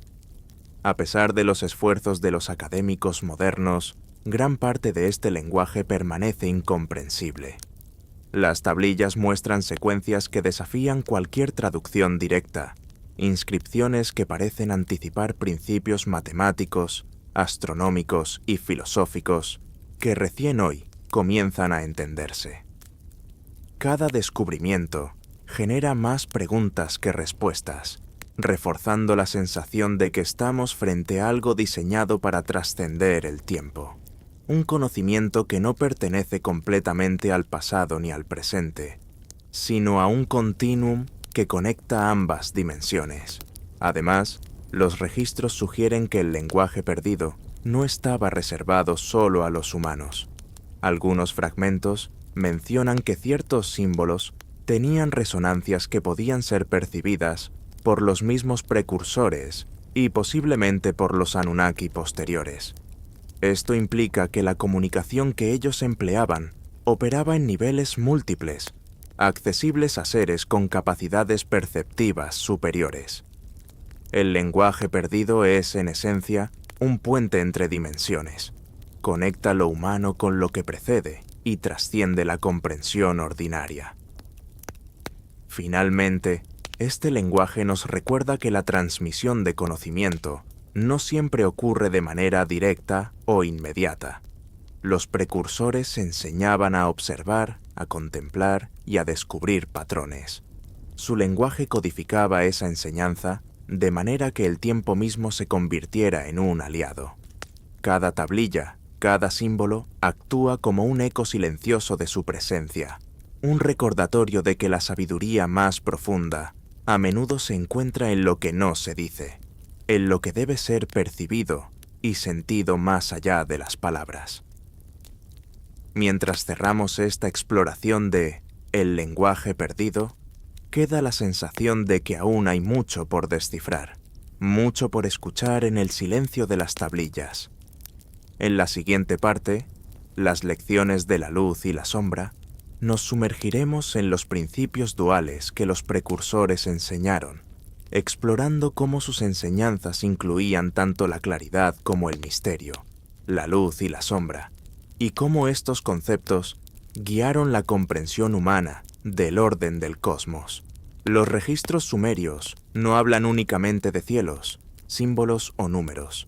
A pesar de los esfuerzos de los académicos modernos, gran parte de este lenguaje permanece incomprensible. Las tablillas muestran secuencias que desafían cualquier traducción directa, inscripciones que parecen anticipar principios matemáticos, astronómicos y filosóficos que recién hoy comienzan a entenderse. Cada descubrimiento genera más preguntas que respuestas, reforzando la sensación de que estamos frente a algo diseñado para trascender el tiempo. Un conocimiento que no pertenece completamente al pasado ni al presente, sino a un continuum que conecta ambas dimensiones. Además, los registros sugieren que el lenguaje perdido no estaba reservado solo a los humanos. Algunos fragmentos mencionan que ciertos símbolos tenían resonancias que podían ser percibidas por los mismos precursores y posiblemente por los Anunnaki posteriores. Esto implica que la comunicación que ellos empleaban operaba en niveles múltiples, accesibles a seres con capacidades perceptivas superiores. El lenguaje perdido es, en esencia, un puente entre dimensiones. Conecta lo humano con lo que precede y trasciende la comprensión ordinaria. Finalmente, este lenguaje nos recuerda que la transmisión de conocimiento no siempre ocurre de manera directa o inmediata. Los precursores enseñaban a observar, a contemplar y a descubrir patrones. Su lenguaje codificaba esa enseñanza de manera que el tiempo mismo se convirtiera en un aliado. Cada tablilla, cada símbolo, actúa como un eco silencioso de su presencia, un recordatorio de que la sabiduría más profunda a menudo se encuentra en lo que no se dice, en lo que debe ser percibido y sentido más allá de las palabras. Mientras cerramos esta exploración de el lenguaje perdido, queda la sensación de que aún hay mucho por descifrar, mucho por escuchar en el silencio de las tablillas. En la siguiente parte, las lecciones de la luz y la sombra, nos sumergiremos en los principios duales que los precursores enseñaron, explorando cómo sus enseñanzas incluían tanto la claridad como el misterio, la luz y la sombra, y cómo estos conceptos guiaron la comprensión humana del orden del cosmos. Los registros sumerios no hablan únicamente de cielos, símbolos o números.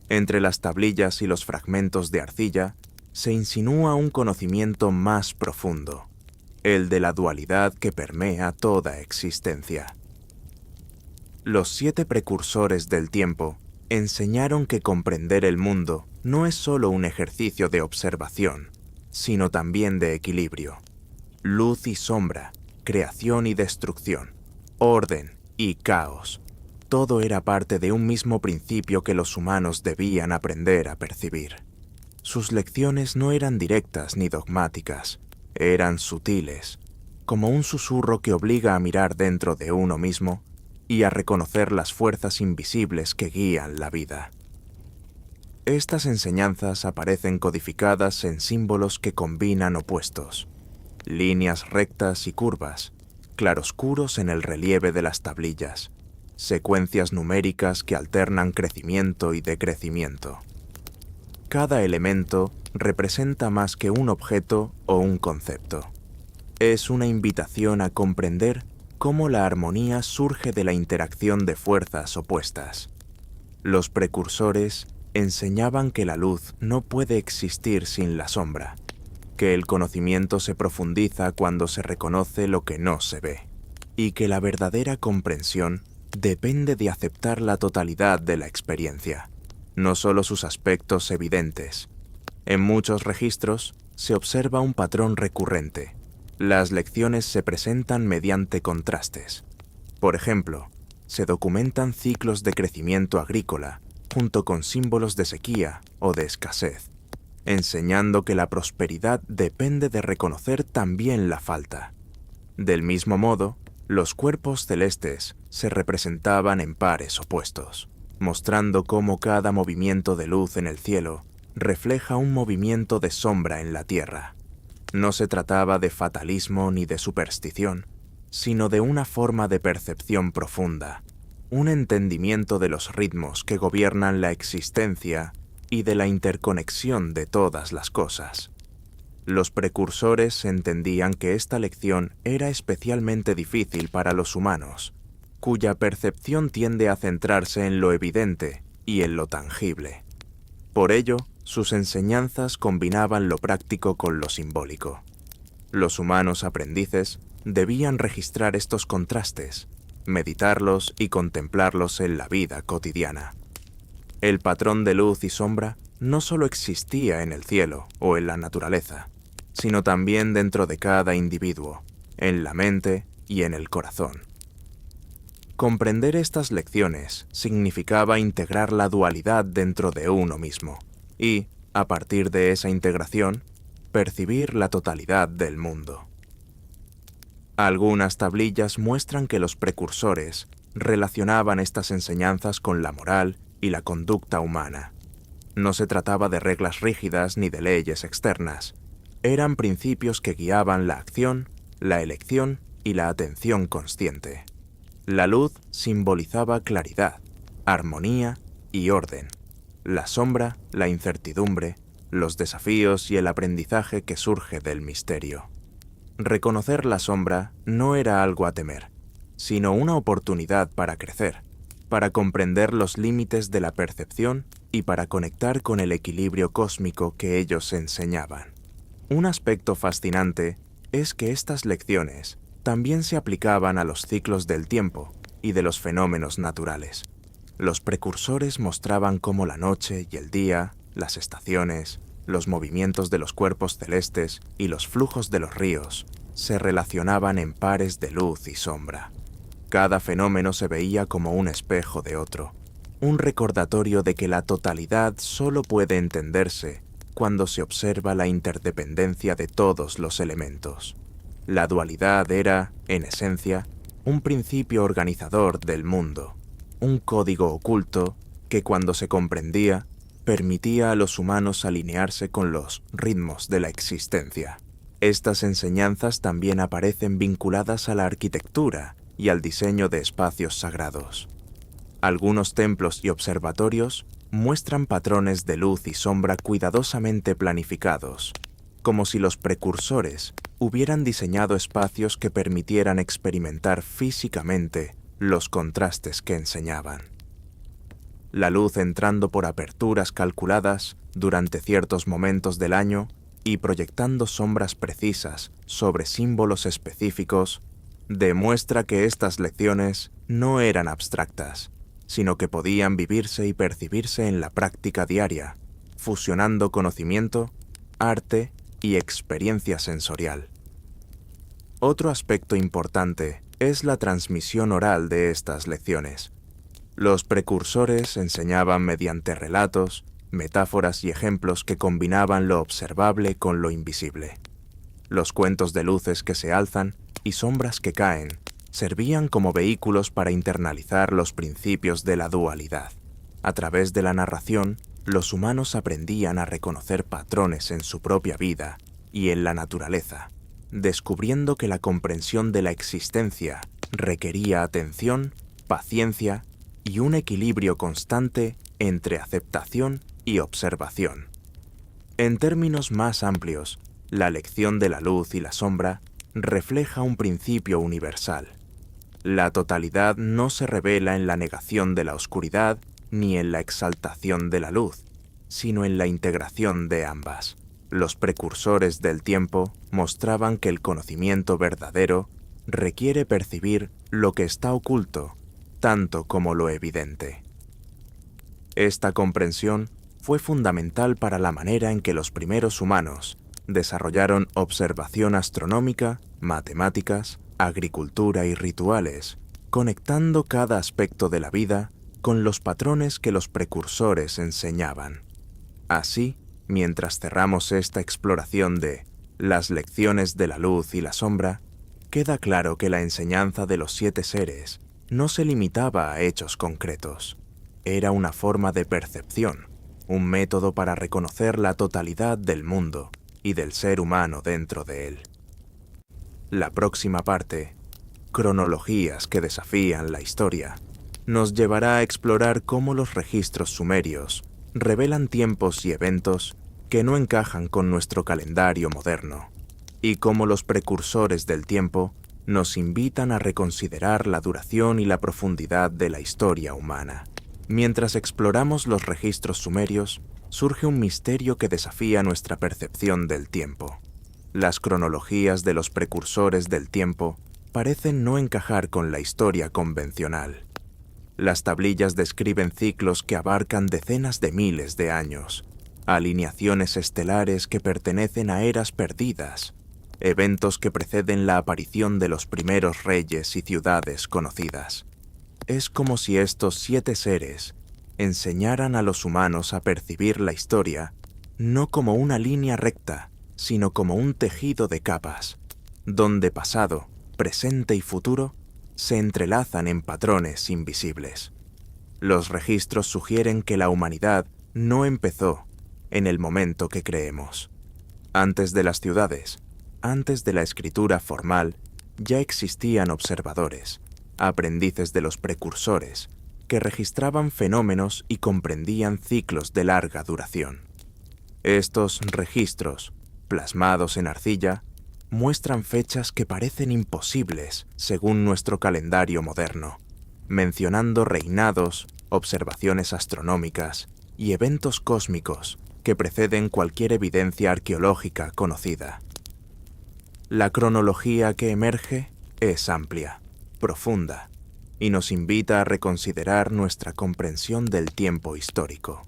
Entre las tablillas y los fragmentos de arcilla se insinúa un conocimiento más profundo, el de la dualidad que permea toda existencia. Los 7 precursores del tiempo enseñaron que comprender el mundo no es solo un ejercicio de observación, sino también de equilibrio. Luz y sombra, creación y destrucción, orden y caos. Todo era parte de un mismo principio que los humanos debían aprender a percibir. Sus lecciones no eran directas ni dogmáticas, eran sutiles, como un susurro que obliga a mirar dentro de uno mismo y a reconocer las fuerzas invisibles que guían la vida. Estas enseñanzas aparecen codificadas en símbolos que combinan opuestos, líneas rectas y curvas, claroscuros en el relieve de las tablillas, secuencias numéricas que alternan crecimiento y decrecimiento. Cada elemento representa más que un objeto o un concepto. Es una invitación a comprender cómo la armonía surge de la interacción de fuerzas opuestas. Los precursores enseñaban que la luz no puede existir sin la sombra, que el conocimiento se profundiza cuando se reconoce lo que no se ve, y que la verdadera comprensión depende de aceptar la totalidad de la experiencia, no solo sus aspectos evidentes. En muchos registros se observa un patrón recurrente. Las lecciones se presentan mediante contrastes. Por ejemplo, se documentan ciclos de crecimiento agrícola junto con símbolos de sequía o de escasez, enseñando que la prosperidad depende de reconocer también la falta. Del mismo modo, los cuerpos celestes se representaban en pares opuestos, mostrando cómo cada movimiento de luz en el cielo refleja un movimiento de sombra en la tierra. No se trataba de fatalismo ni de superstición, sino de una forma de percepción profunda, un entendimiento de los ritmos que gobiernan la existencia y de la interconexión de todas las cosas. Los precursores entendían que esta lección era especialmente difícil para los humanos, cuya percepción tiende a centrarse en lo evidente y en lo tangible. Por ello, sus enseñanzas combinaban lo práctico con lo simbólico. Los humanos aprendices debían registrar estos contrastes, meditarlos y contemplarlos en la vida cotidiana. El patrón de luz y sombra no solo existía en el cielo o en la naturaleza, sino también dentro de cada individuo, en la mente y en el corazón. Comprender estas lecciones significaba integrar la dualidad dentro de uno mismo y, a partir de esa integración, percibir la totalidad del mundo. Algunas tablillas muestran que los precursores relacionaban estas enseñanzas con la moral y la conducta humana. No se trataba de reglas rígidas ni de leyes externas. Eran principios que guiaban la acción, la elección y la atención consciente. La luz simbolizaba claridad, armonía y orden. La sombra, la incertidumbre, los desafíos y el aprendizaje que surge del misterio. Reconocer la sombra no era algo a temer, sino una oportunidad para crecer, para comprender los límites de la percepción y para conectar con el equilibrio cósmico que ellos enseñaban. Un aspecto fascinante es que estas lecciones también se aplicaban a los ciclos del tiempo y de los fenómenos naturales. Los precursores mostraban cómo la noche y el día, las estaciones, los movimientos de los cuerpos celestes y los flujos de los ríos se relacionaban en pares de luz y sombra. Cada fenómeno se veía como un espejo de otro, un recordatorio de que la totalidad solo puede entenderse cuando se observa la interdependencia de todos los elementos. La dualidad era, en esencia, un principio organizador del mundo, un código oculto que cuando se comprendía, permitía a los humanos alinearse con los ritmos de la existencia. Estas enseñanzas también aparecen vinculadas a la arquitectura y al diseño de espacios sagrados. Algunos templos y observatorios muestran patrones de luz y sombra cuidadosamente planificados, como si los precursores hubieran diseñado espacios que permitieran experimentar físicamente los contrastes que enseñaban. La luz entrando por aperturas calculadas durante ciertos momentos del año y proyectando sombras precisas sobre símbolos específicos, demuestra que estas lecciones no eran abstractas, sino que podían vivirse y percibirse en la práctica diaria, fusionando conocimiento, arte y experiencia sensorial. Otro aspecto importante es la transmisión oral de estas lecciones. Los precursores enseñaban mediante relatos, metáforas y ejemplos que combinaban lo observable con lo invisible. Los cuentos de luces que se alzan y sombras que caen servían como vehículos para internalizar los principios de la dualidad. A través de la narración, los humanos aprendían a reconocer patrones en su propia vida y en la naturaleza, descubriendo que la comprensión de la existencia requería atención, paciencia y un equilibrio constante entre aceptación y observación. En términos más amplios, la lección de la luz y la sombra refleja un principio universal. La totalidad no se revela en la negación de la oscuridad ni en la exaltación de la luz, sino en la integración de ambas. Los precursores del tiempo mostraban que el conocimiento verdadero requiere percibir lo que está oculto, tanto como lo evidente. Esta comprensión fue fundamental para la manera en que los primeros humanos desarrollaron observación astronómica, matemáticas, agricultura y rituales, conectando cada aspecto de la vida con los patrones que los precursores enseñaban. Así, mientras cerramos esta exploración de las lecciones de la luz y la sombra, queda claro que la enseñanza de los 7 seres no se limitaba a hechos concretos. Era una forma de percepción, un método para reconocer la totalidad del mundo y del ser humano dentro de él. La próxima parte, cronologías que desafían la historia, nos llevará a explorar cómo los registros sumerios revelan tiempos y eventos que no encajan con nuestro calendario moderno, y cómo los precursores del tiempo nos invitan a reconsiderar la duración y la profundidad de la historia humana. Mientras exploramos los registros sumerios, surge un misterio que desafía nuestra percepción del tiempo. Las cronologías de los precursores del tiempo parecen no encajar con la historia convencional. Las tablillas describen ciclos que abarcan decenas de miles de años, alineaciones estelares que pertenecen a eras perdidas, eventos que preceden la aparición de los primeros reyes y ciudades conocidas. Es como si estos 7 seres enseñaran a los humanos a percibir la historia no como una línea recta, sino como un tejido de capas, donde pasado, presente y futuro se entrelazan en patrones invisibles. Los registros sugieren que la humanidad no empezó en el momento que creemos. Antes de las ciudades, antes de la escritura formal, ya existían observadores, aprendices de los precursores, que registraban fenómenos y comprendían ciclos de larga duración. Estos registros, plasmados en arcilla, muestran fechas que parecen imposibles según nuestro calendario moderno, mencionando reinados, observaciones astronómicas y eventos cósmicos que preceden cualquier evidencia arqueológica conocida. La cronología que emerge es amplia, profunda, y nos invita a reconsiderar nuestra comprensión del tiempo histórico.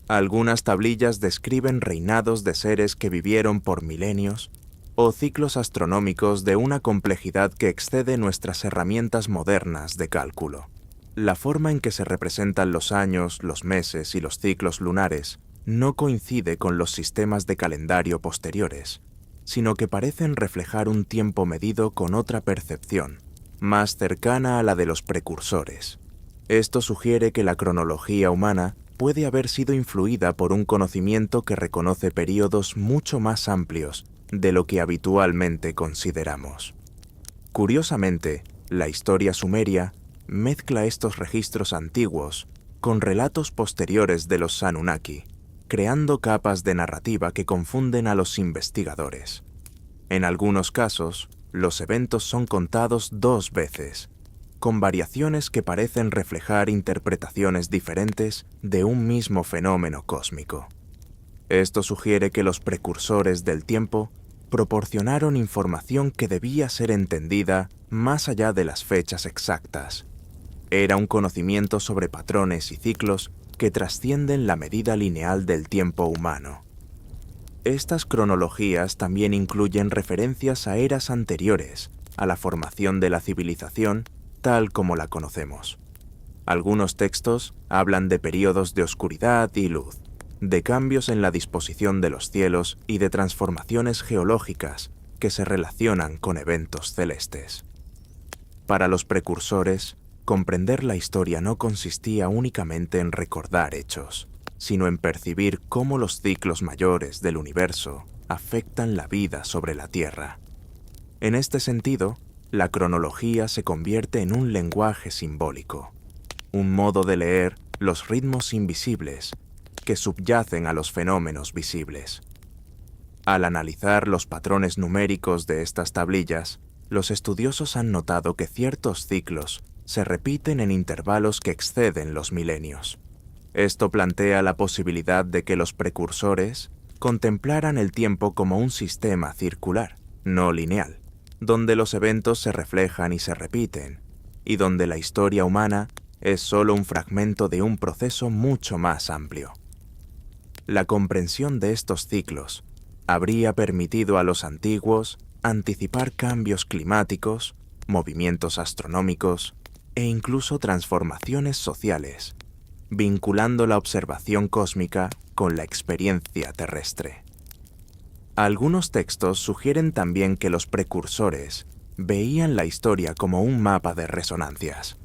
Algunas tablillas describen reinados de seres que vivieron por milenios o ciclos astronómicos de una complejidad que excede nuestras herramientas modernas de cálculo. La forma en que se representan los años, los meses y los ciclos lunares no coincide con los sistemas de calendario posteriores, sino que parecen reflejar un tiempo medido con otra percepción, más cercana a la de los precursores. Esto sugiere que la cronología humana puede haber sido influida por un conocimiento que reconoce períodos mucho más amplios de lo que habitualmente consideramos. Curiosamente, la historia sumeria mezcla estos registros antiguos con relatos posteriores de los Anunnaki, creando capas de narrativa que confunden a los investigadores. En algunos casos, los eventos son contados 2 veces, con variaciones que parecen reflejar interpretaciones diferentes de un mismo fenómeno cósmico. Esto sugiere que los precursores del tiempo proporcionaron información que debía ser entendida más allá de las fechas exactas. Era un conocimiento sobre patrones y ciclos que trascienden la medida lineal del tiempo humano. Estas cronologías también incluyen referencias a eras anteriores a la formación de la civilización tal como la conocemos. Algunos textos hablan de períodos de oscuridad y luz, de cambios en la disposición de los cielos y de transformaciones geológicas que se relacionan con eventos celestes. Para los precursores, comprender la historia no consistía únicamente en recordar hechos, sino en percibir cómo los ciclos mayores del universo afectan la vida sobre la Tierra. En este sentido, la cronología se convierte en un lenguaje simbólico, un modo de leer los ritmos invisibles que subyacen a los fenómenos visibles. Al analizar los patrones numéricos de estas tablillas, los estudiosos han notado que ciertos ciclos se repiten en intervalos que exceden los milenios. Esto plantea la posibilidad de que los precursores contemplaran el tiempo como un sistema circular, no lineal, donde los eventos se reflejan y se repiten, y donde la historia humana es solo un fragmento de un proceso mucho más amplio. La comprensión de estos ciclos habría permitido a los antiguos anticipar cambios climáticos, movimientos astronómicos e incluso transformaciones sociales, vinculando la observación cósmica con la experiencia terrestre. Algunos textos sugieren también que los precursores veían la historia como un mapa de resonancias.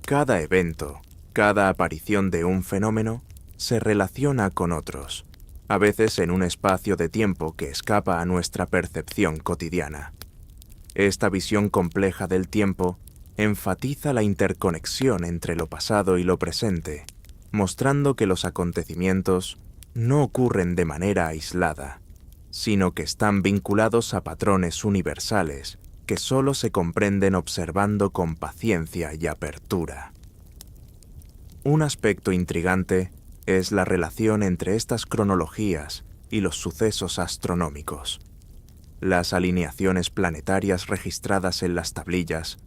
Cada evento, cada aparición de un fenómeno, se relaciona con otros, a veces en un espacio de tiempo que escapa a nuestra percepción cotidiana. Esta visión compleja del tiempo enfatiza la interconexión entre lo pasado y lo presente, mostrando que los acontecimientos no ocurren de manera aislada, sino que están vinculados a patrones universales que solo se comprenden observando con paciencia y apertura. Un aspecto intrigante es la relación entre estas cronologías y los sucesos astronómicos. Las alineaciones planetarias registradas en las tablillas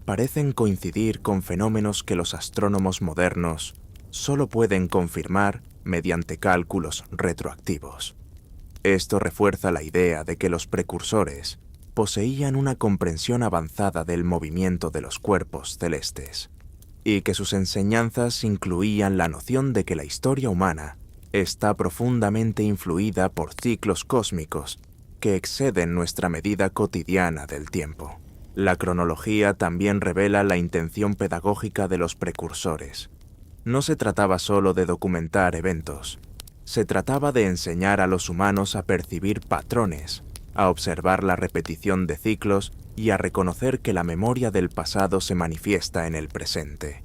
parecen coincidir con fenómenos que los astrónomos modernos solo pueden confirmar mediante cálculos retroactivos. Esto refuerza la idea de que los precursores poseían una comprensión avanzada del movimiento de los cuerpos celestes, y que sus enseñanzas incluían la noción de que la historia humana está profundamente influida por ciclos cósmicos que exceden nuestra medida cotidiana del tiempo. La cronología también revela la intención pedagógica de los precursores. No se trataba solo de documentar eventos, se trataba de enseñar a los humanos a percibir patrones, a observar la repetición de ciclos y a reconocer que la memoria del pasado se manifiesta en el presente.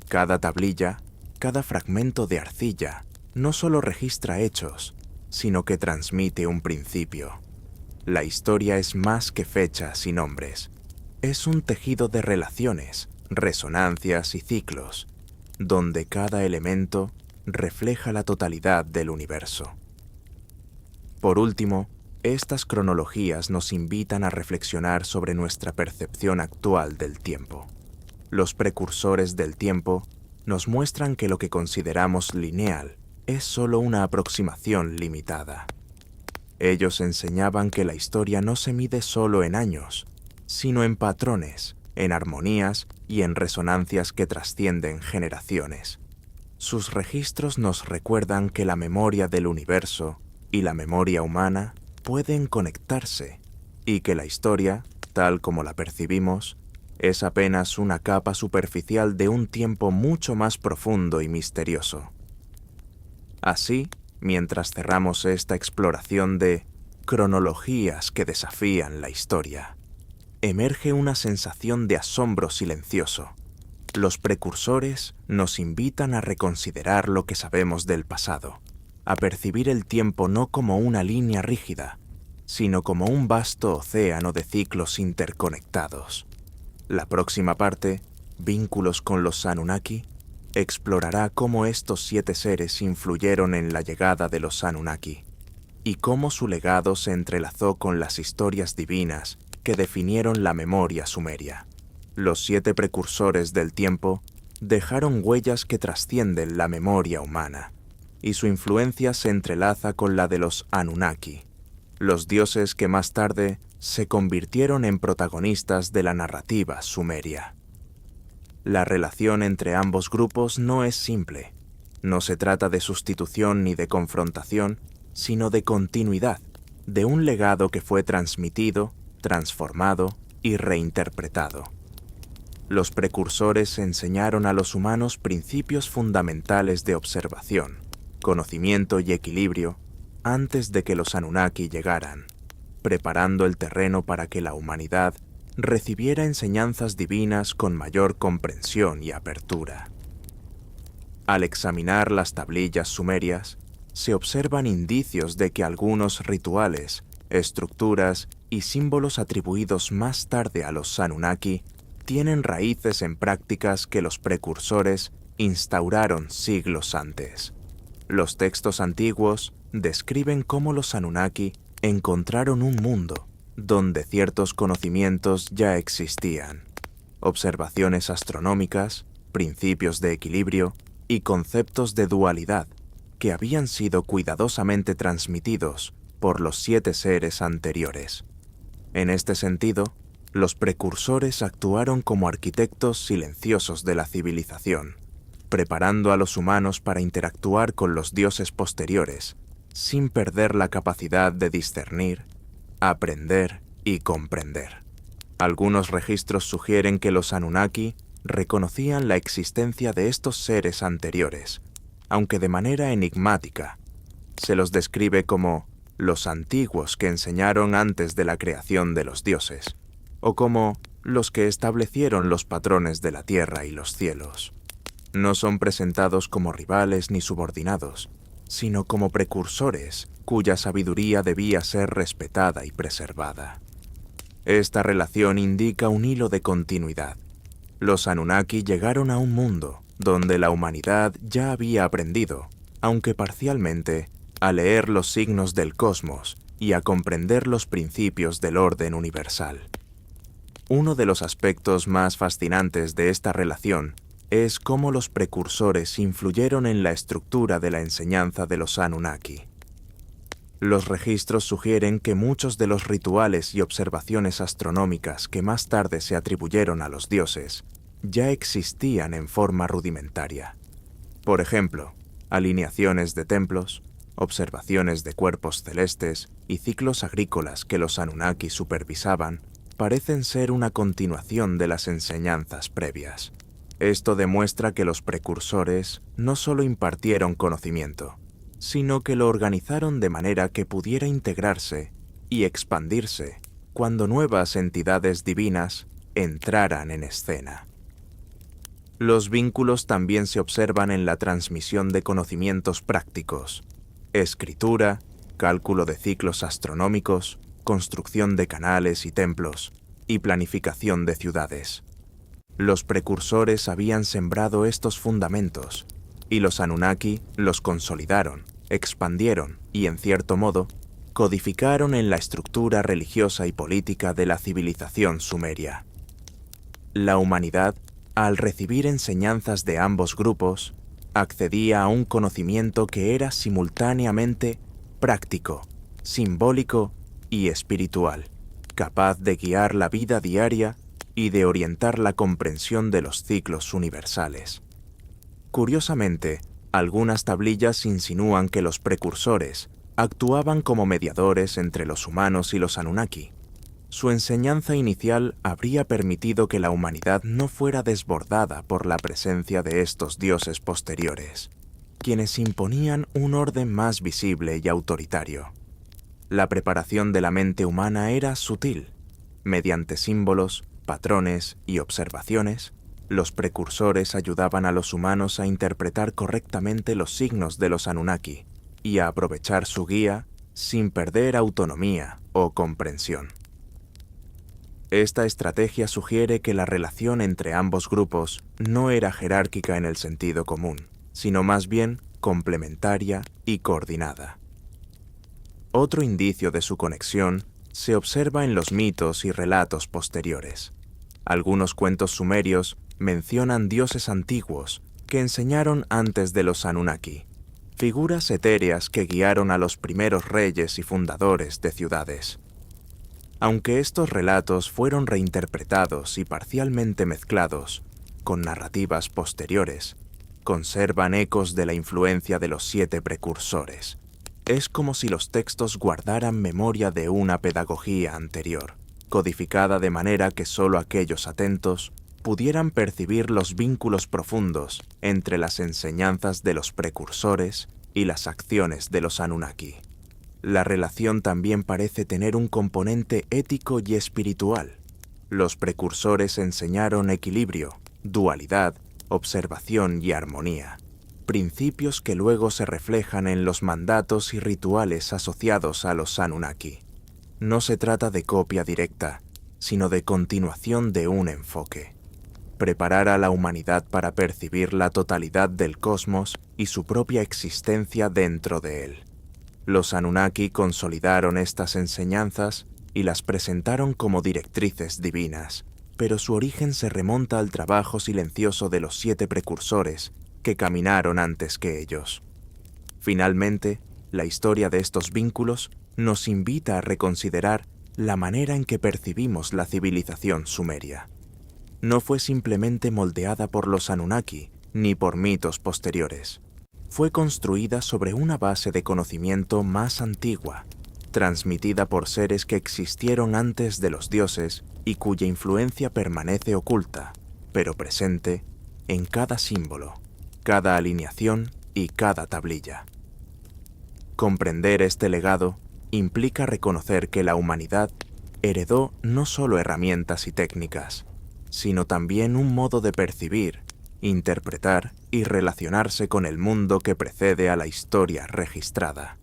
Cada tablilla, cada fragmento de arcilla, no solo registra hechos, sino que transmite un principio. La historia es más que fechas y nombres. Es un tejido de relaciones, resonancias y ciclos, donde cada elemento refleja la totalidad del universo. Por último, estas cronologías nos invitan a reflexionar sobre nuestra percepción actual del tiempo. Los precursores del tiempo nos muestran que lo que consideramos lineal es solo una aproximación limitada. Ellos enseñaban que la historia no se mide solo en años, sino en patrones, en armonías y en resonancias que trascienden generaciones. Sus registros nos recuerdan que la memoria del universo y la memoria humana pueden conectarse, y que la historia, tal como la percibimos, es apenas una capa superficial de un tiempo mucho más profundo y misterioso. Así, mientras cerramos esta exploración de cronologías que desafían la historia, emerge una sensación de asombro silencioso. Los precursores nos invitan a reconsiderar lo que sabemos del pasado, a percibir el tiempo no como una línea rígida, sino como un vasto océano de ciclos interconectados. La próxima parte, Vínculos con los Anunnaki, explorará cómo estos 7 seres influyeron en la llegada de los Anunnaki, y cómo su legado se entrelazó con las historias divinas que definieron la memoria sumeria. Los 7 precursores del tiempo dejaron huellas que trascienden la memoria humana, y su influencia se entrelaza con la de los Anunnaki, los dioses que más tarde se convirtieron en protagonistas de la narrativa sumeria. La relación entre ambos grupos no es simple. No se trata de sustitución ni de confrontación, sino de continuidad, de un legado que fue transmitido, transformado y reinterpretado. Los precursores enseñaron a los humanos principios fundamentales de observación, conocimiento y equilibrio antes de que los Anunnaki llegaran, preparando el terreno para que la humanidad recibiera enseñanzas divinas con mayor comprensión y apertura. Al examinar las tablillas sumerias, se observan indicios de que algunos rituales, estructuras y símbolos atribuidos más tarde a los Anunnaki tienen raíces en prácticas que los precursores instauraron siglos antes. Los textos antiguos describen cómo los Anunnaki encontraron un mundo donde ciertos conocimientos ya existían, observaciones astronómicas, principios de equilibrio y conceptos de dualidad que habían sido cuidadosamente transmitidos por los 7 seres anteriores. En este sentido, los precursores actuaron como arquitectos silenciosos de la civilización, preparando a los humanos para interactuar con los dioses posteriores, sin perder la capacidad de discernir, aprender y comprender. Algunos registros sugieren que los Anunnaki reconocían la existencia de estos seres anteriores, aunque de manera enigmática. Se los describe como los antiguos que enseñaron antes de la creación de los dioses, o como los que establecieron los patrones de la tierra y los cielos. No son presentados como rivales ni subordinados, sino como precursores cuya sabiduría debía ser respetada y preservada. Esta relación indica un hilo de continuidad. Los Anunnaki llegaron a un mundo donde la humanidad ya había aprendido, aunque parcialmente, a leer los signos del cosmos y a comprender los principios del orden universal. Uno de los aspectos más fascinantes de esta relación es cómo los precursores influyeron en la estructura de la enseñanza de los Anunnaki. Los registros sugieren que muchos de los rituales y observaciones astronómicas que más tarde se atribuyeron a los dioses ya existían en forma rudimentaria. Por ejemplo, alineaciones de templos, observaciones de cuerpos celestes y ciclos agrícolas que los Anunnaki supervisaban parecen ser una continuación de las enseñanzas previas. Esto demuestra que los precursores no solo impartieron conocimiento, sino que lo organizaron de manera que pudiera integrarse y expandirse cuando nuevas entidades divinas entraran en escena. Los vínculos también se observan en la transmisión de conocimientos prácticos, escritura, cálculo de ciclos astronómicos, construcción de canales y templos, y planificación de ciudades. Los precursores habían sembrado estos fundamentos, y los Anunnaki los consolidaron, expandieron y, en cierto modo, codificaron en la estructura religiosa y política de la civilización sumeria. La humanidad, al recibir enseñanzas de ambos grupos, accedía a un conocimiento que era simultáneamente práctico, simbólico y espiritual, capaz de guiar la vida diaria y de orientar la comprensión de los ciclos universales. Curiosamente, algunas tablillas insinúan que los precursores actuaban como mediadores entre los humanos y los Anunnaki. Su enseñanza inicial habría permitido que la humanidad no fuera desbordada por la presencia de estos dioses posteriores, quienes imponían un orden más visible y autoritario. La preparación de la mente humana era sutil. Mediante símbolos, patrones y observaciones, los precursores ayudaban a los humanos a interpretar correctamente los signos de los Anunnaki y a aprovechar su guía sin perder autonomía o comprensión. Esta estrategia sugiere que la relación entre ambos grupos no era jerárquica en el sentido común, sino más bien complementaria y coordinada. Otro indicio de su conexión se observa en los mitos y relatos posteriores. Algunos cuentos sumerios mencionan dioses antiguos que enseñaron antes de los Anunnaki, figuras etéreas que guiaron a los primeros reyes y fundadores de ciudades. Aunque estos relatos fueron reinterpretados y parcialmente mezclados, con narrativas posteriores, conservan ecos de la influencia de los 7 precursores. Es como si los textos guardaran memoria de una pedagogía anterior, codificada de manera que solo aquellos atentos pudieran percibir los vínculos profundos entre las enseñanzas de los precursores y las acciones de los Anunnaki. La relación también parece tener un componente ético y espiritual. Los precursores enseñaron equilibrio, dualidad, observación y armonía, principios que luego se reflejan en los mandatos y rituales asociados a los Anunnaki. No se trata de copia directa, sino de continuación de un enfoque. Preparar a la humanidad para percibir la totalidad del cosmos y su propia existencia dentro de él. Los Anunnaki consolidaron estas enseñanzas y las presentaron como directrices divinas, pero su origen se remonta al trabajo silencioso de los 7 precursores que caminaron antes que ellos. Finalmente, la historia de estos vínculos nos invita a reconsiderar la manera en que percibimos la civilización sumeria. No fue simplemente moldeada por los Anunnaki ni por mitos posteriores. Fue construida sobre una base de conocimiento más antigua, transmitida por seres que existieron antes de los dioses y cuya influencia permanece oculta, pero presente, en cada símbolo, cada alineación y cada tablilla. Comprender este legado implica reconocer que la humanidad heredó no solo herramientas y técnicas, sino también un modo de percibir, interpretar y relacionarse con el mundo que precede a la historia registrada.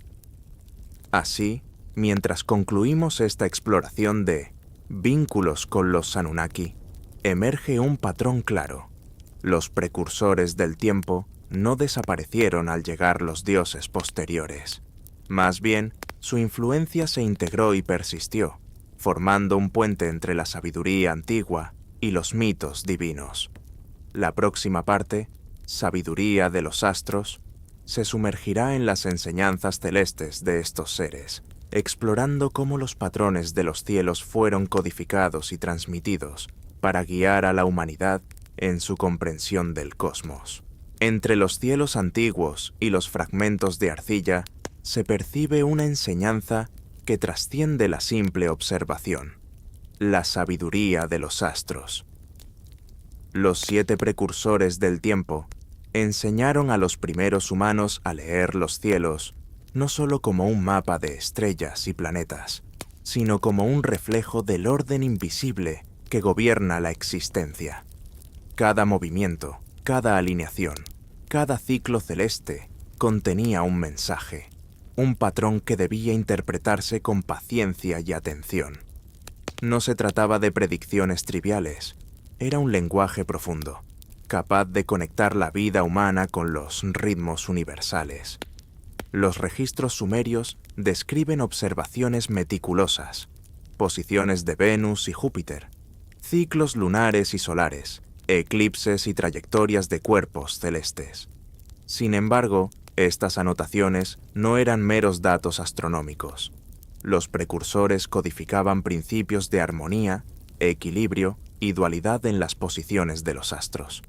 Así, mientras concluimos esta exploración de vínculos con los Anunnaki, emerge un patrón claro. Los precursores del tiempo no desaparecieron al llegar los dioses posteriores. Más bien, su influencia se integró y persistió, formando un puente entre la sabiduría antigua y los mitos divinos. La próxima parte, Sabiduría de los Astros, se sumergirá en las enseñanzas celestes de estos seres, explorando cómo los patrones de los cielos fueron codificados y transmitidos para guiar a la humanidad en su comprensión del cosmos. Entre los cielos antiguos y los fragmentos de arcilla se percibe una enseñanza que trasciende la simple observación: la sabiduría de los astros. Los 7 precursores del tiempo enseñaron a los primeros humanos a leer los cielos no solo como un mapa de estrellas y planetas, sino como un reflejo del orden invisible que gobierna la existencia. Cada movimiento, cada alineación, cada ciclo celeste contenía un mensaje, un patrón que debía interpretarse con paciencia y atención. No se trataba de predicciones triviales, era un lenguaje profundo, capaz de conectar la vida humana con los ritmos universales. Los registros sumerios describen observaciones meticulosas, posiciones de Venus y Júpiter, ciclos lunares y solares, eclipses y trayectorias de cuerpos celestes. Sin embargo, estas anotaciones no eran meros datos astronómicos. Los precursores codificaban principios de armonía, equilibrio y dualidad en las posiciones de los astros.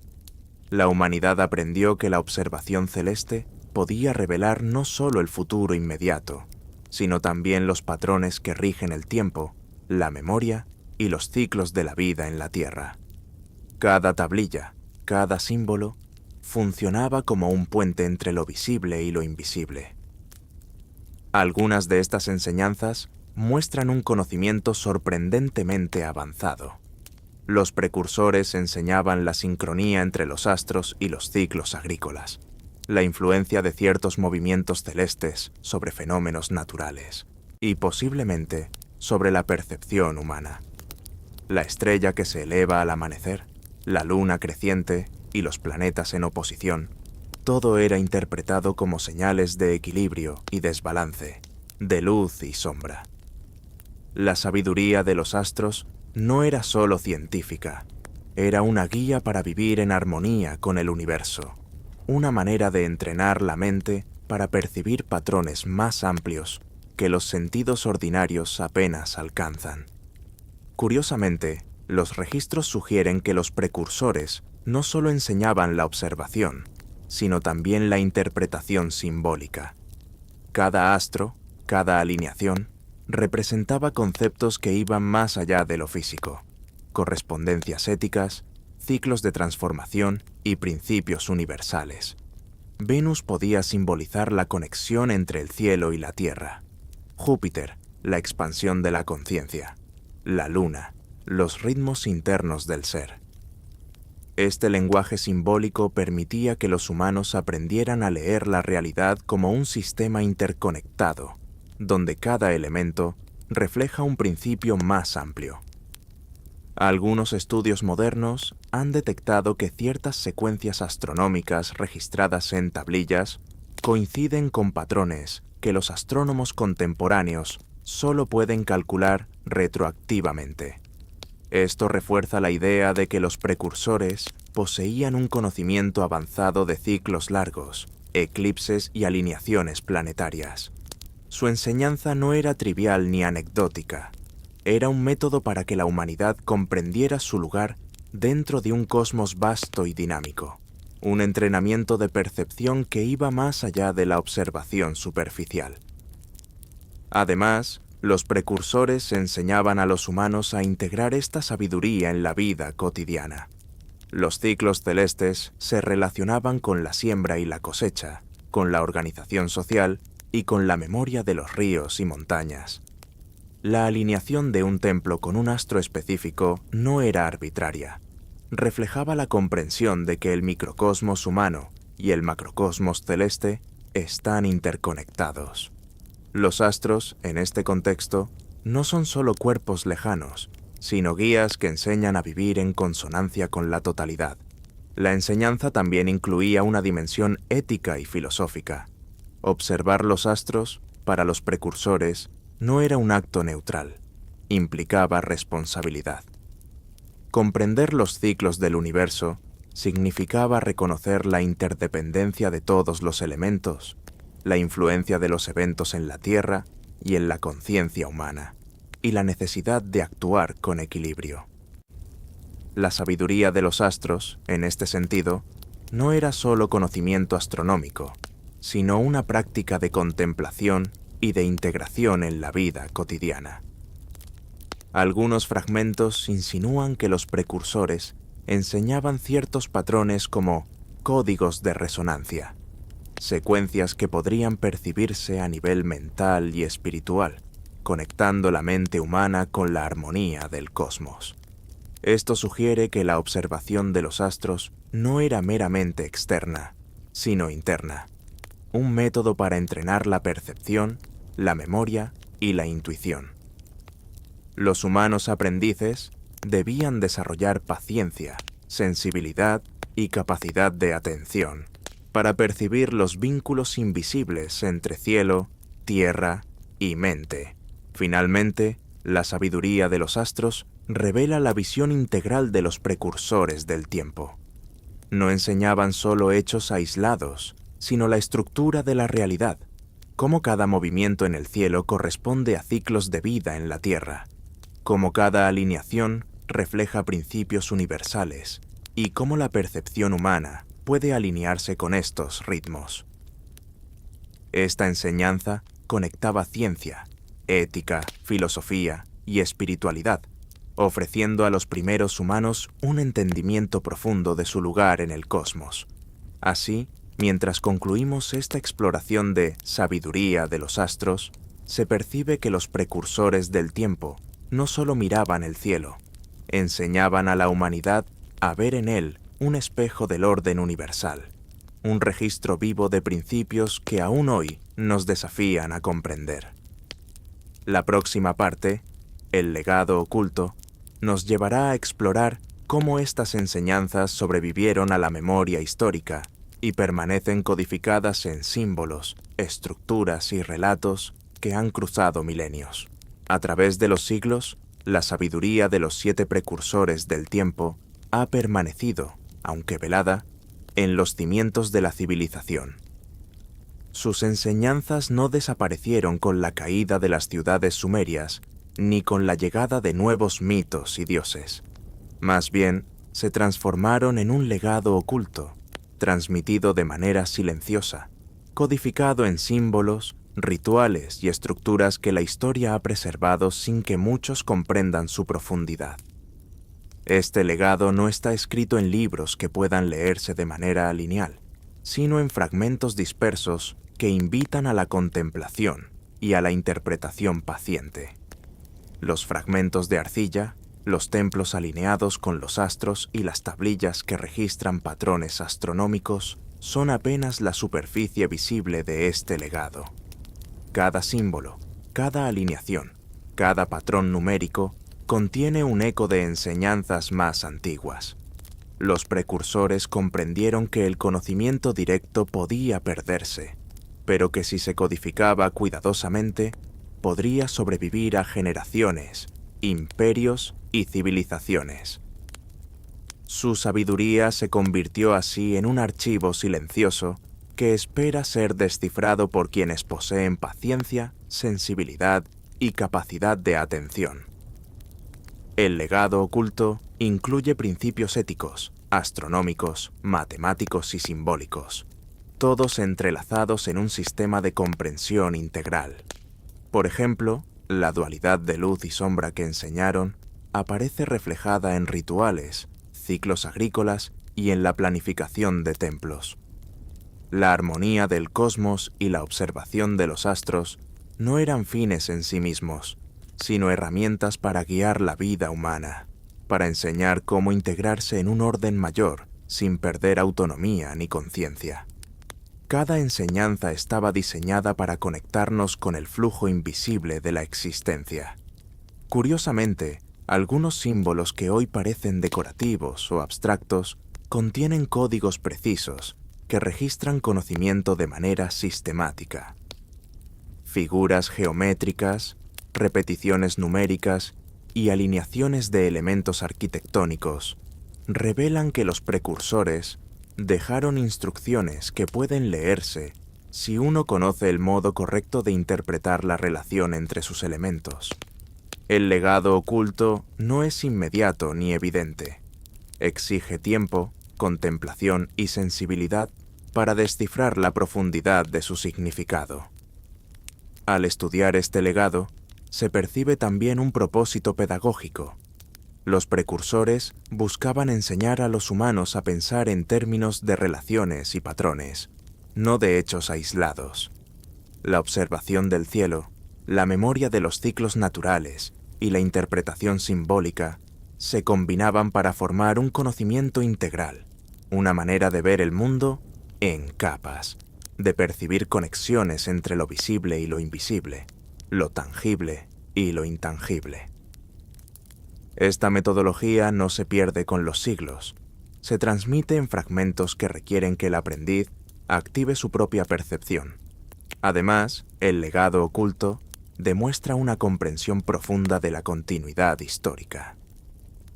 La humanidad aprendió que la observación celeste podía revelar no solo el futuro inmediato, sino también los patrones que rigen el tiempo, la memoria y los ciclos de la vida en la Tierra. Cada tablilla, cada símbolo, funcionaba como un puente entre lo visible y lo invisible. Algunas de estas enseñanzas muestran un conocimiento sorprendentemente avanzado. Los precursores enseñaban la sincronía entre los astros y los ciclos agrícolas, la influencia de ciertos movimientos celestes sobre fenómenos naturales y posiblemente sobre la percepción humana. La estrella que se eleva al amanecer, la luna creciente y los planetas en oposición, todo era interpretado como señales de equilibrio y desbalance, de luz y sombra. La sabiduría de los astros no era solo científica, era una guía para vivir en armonía con el universo, una manera de entrenar la mente para percibir patrones más amplios que los sentidos ordinarios apenas alcanzan. Curiosamente, Los registros sugieren que los precursores no solo enseñaban la observación, sino también la interpretación simbólica. Cada astro, cada alineación, representaba conceptos que iban más allá de lo físico, correspondencias éticas, ciclos de transformación y principios universales. Venus podía simbolizar la conexión entre el cielo y la tierra. Júpiter, la expansión de la conciencia. La luna, los ritmos internos del ser. Este lenguaje simbólico permitía que los humanos aprendieran a leer la realidad como un sistema interconectado, donde cada elemento refleja un principio más amplio. Algunos estudios modernos han detectado que ciertas secuencias astronómicas registradas en tablillas coinciden con patrones que los astrónomos contemporáneos solo pueden calcular retroactivamente. Esto refuerza la idea de que los precursores poseían un conocimiento avanzado de ciclos largos, eclipses y alineaciones planetarias. Su enseñanza no era trivial ni anecdótica. Era un método para que la humanidad comprendiera su lugar dentro de un cosmos vasto y dinámico. Un entrenamiento de percepción que iba más allá de la observación superficial. Además, los precursores enseñaban a los humanos a integrar esta sabiduría en la vida cotidiana. Los ciclos celestes se relacionaban con la siembra y la cosecha, con la organización social y con la memoria de los ríos y montañas. La alineación de un templo con un astro específico no era arbitraria. Reflejaba la comprensión de que el microcosmos humano y el macrocosmos celeste están interconectados. Los astros, en este contexto, no son solo cuerpos lejanos, sino guías que enseñan a vivir en consonancia con la totalidad. La enseñanza también incluía una dimensión ética y filosófica. Observar los astros, para los precursores, no era un acto neutral, implicaba responsabilidad. Comprender los ciclos del universo significaba reconocer la interdependencia de todos los elementos, la influencia de los eventos en la Tierra y en la conciencia humana, y la necesidad de actuar con equilibrio. La sabiduría de los astros, en este sentido, no era solo conocimiento astronómico, sino una práctica de contemplación y de integración en la vida cotidiana. Algunos fragmentos insinúan que los precursores enseñaban ciertos patrones como códigos de resonancia, secuencias que podrían percibirse a nivel mental y espiritual, conectando la mente humana con la armonía del cosmos. Esto sugiere que la observación de los astros no era meramente externa, sino interna, un método para entrenar la percepción, la memoria y la intuición. Los humanos aprendices debían desarrollar paciencia, sensibilidad y capacidad de atención para percibir los vínculos invisibles entre cielo, tierra y mente. Finalmente, la sabiduría de los astros revela la visión integral de los precursores del tiempo. No enseñaban solo hechos aislados, sino la estructura de la realidad, cómo cada movimiento en el cielo corresponde a ciclos de vida en la tierra, cómo cada alineación refleja principios universales y cómo la percepción humana puede alinearse con estos ritmos. Esta enseñanza conectaba ciencia, ética, filosofía y espiritualidad, ofreciendo a los primeros humanos un entendimiento profundo de su lugar en el cosmos. Así, mientras concluimos esta exploración de sabiduría de los astros, se percibe que los precursores del tiempo no solo miraban el cielo, enseñaban a la humanidad a ver en él un espejo del orden universal, un registro vivo de principios que aún hoy nos desafían a comprender. La próxima parte, el legado oculto, nos llevará a explorar cómo estas enseñanzas sobrevivieron a la memoria histórica y permanecen codificadas en símbolos, estructuras y relatos que han cruzado milenios. A través de los siglos, la sabiduría de los 7 precursores del tiempo ha permanecido, aunque velada, en los cimientos de la civilización. Sus enseñanzas no desaparecieron con la caída de las ciudades sumerias, ni con la llegada de nuevos mitos y dioses. Más bien, se transformaron en un legado oculto, transmitido de manera silenciosa, codificado en símbolos, rituales y estructuras que la historia ha preservado sin que muchos comprendan su profundidad. Este legado no está escrito en libros que puedan leerse de manera lineal, sino en fragmentos dispersos que invitan a la contemplación y a la interpretación paciente. Los fragmentos de arcilla, los templos alineados con los astros y las tablillas que registran patrones astronómicos son apenas la superficie visible de este legado. Cada símbolo, cada alineación, cada patrón numérico contiene un eco de enseñanzas más antiguas. Los precursores comprendieron que el conocimiento directo podía perderse, pero que si se codificaba cuidadosamente, podría sobrevivir a generaciones, imperios y civilizaciones. Su sabiduría se convirtió así en un archivo silencioso que espera ser descifrado por quienes poseen paciencia, sensibilidad y capacidad de atención. El legado oculto incluye principios éticos, astronómicos, matemáticos y simbólicos, todos entrelazados en un sistema de comprensión integral. Por ejemplo, la dualidad de luz y sombra que enseñaron aparece reflejada en rituales, ciclos agrícolas y en la planificación de templos. La armonía del cosmos y la observación de los astros no eran fines en sí mismos, sino herramientas para guiar la vida humana, para enseñar cómo integrarse en un orden mayor sin perder autonomía ni conciencia. Cada enseñanza estaba diseñada para conectarnos con el flujo invisible de la existencia. Curiosamente, algunos símbolos que hoy parecen decorativos o abstractos contienen códigos precisos que registran conocimiento de manera sistemática. Figuras geométricas, repeticiones numéricas y alineaciones de elementos arquitectónicos revelan que los precursores dejaron instrucciones que pueden leerse si uno conoce el modo correcto de interpretar la relación entre sus elementos. El legado oculto no es inmediato ni evidente. Exige tiempo, contemplación y sensibilidad para descifrar la profundidad de su significado. Al estudiar este legado, se percibe también un propósito pedagógico. Los precursores buscaban enseñar a los humanos a pensar en términos de relaciones y patrones, no de hechos aislados. La observación del cielo, la memoria de los ciclos naturales y la interpretación simbólica se combinaban para formar un conocimiento integral, una manera de ver el mundo en capas, de percibir conexiones entre lo visible y lo invisible, lo tangible y lo intangible. Esta metodología no se pierde con los siglos, se transmite en fragmentos que requieren que el aprendiz active su propia percepción. Además, el legado oculto demuestra una comprensión profunda de la continuidad histórica.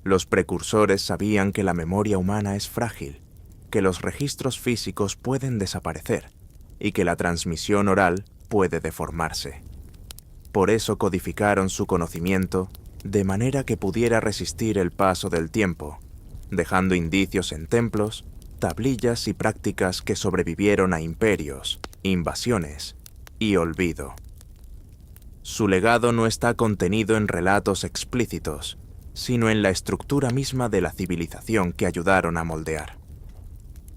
Los precursores sabían que la memoria humana es frágil, que los registros físicos pueden desaparecer y que la transmisión oral puede deformarse. Por eso codificaron su conocimiento de manera que pudiera resistir el paso del tiempo, dejando indicios en templos, tablillas y prácticas que sobrevivieron a imperios, invasiones y olvido. Su legado no está contenido en relatos explícitos, sino en la estructura misma de la civilización que ayudaron a moldear.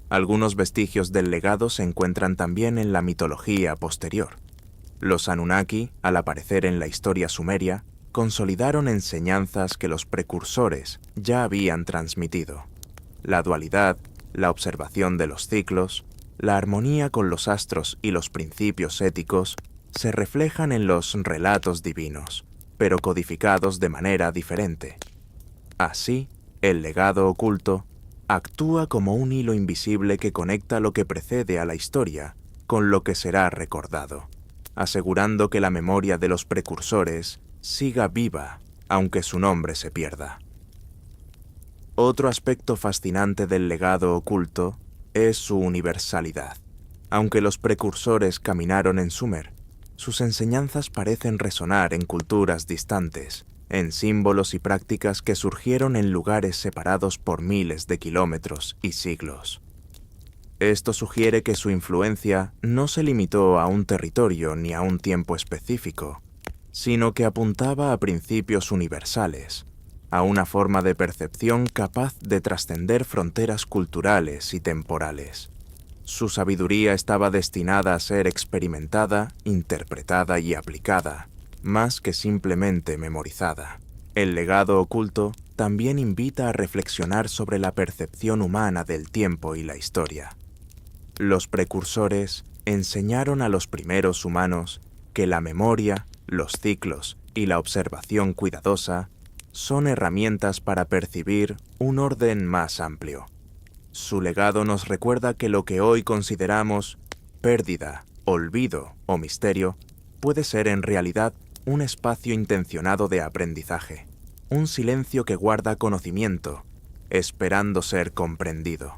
Algunos vestigios del legado se encuentran también en la mitología posterior. Los Anunnaki, al aparecer en la historia sumeria, consolidaron enseñanzas que los precursores ya habían transmitido. La dualidad, la observación de los ciclos, la armonía con los astros y los principios éticos se reflejan en los relatos divinos, pero codificados de manera diferente. Así, el legado oculto actúa como un hilo invisible que conecta lo que precede a la historia con lo que será recordado, asegurando que la memoria de los precursores siga viva, aunque su nombre se pierda. Otro aspecto fascinante del legado oculto es su universalidad. Aunque los precursores caminaron en Sumer, sus enseñanzas parecen resonar en culturas distantes, en símbolos y prácticas que surgieron en lugares separados por miles de kilómetros y siglos. Esto sugiere que su influencia no se limitó a un territorio ni a un tiempo específico, sino que apuntaba a principios universales, a una forma de percepción capaz de trascender fronteras culturales y temporales. Su sabiduría estaba destinada a ser experimentada, interpretada y aplicada, más que simplemente memorizada. El legado oculto también invita a reflexionar sobre la percepción humana del tiempo y la historia. Los precursores enseñaron a los primeros humanos que la memoria, los ciclos y la observación cuidadosa son herramientas para percibir un orden más amplio. Su legado nos recuerda que lo que hoy consideramos pérdida, olvido o misterio puede ser en realidad un espacio intencionado de aprendizaje, un silencio que guarda conocimiento, esperando ser comprendido.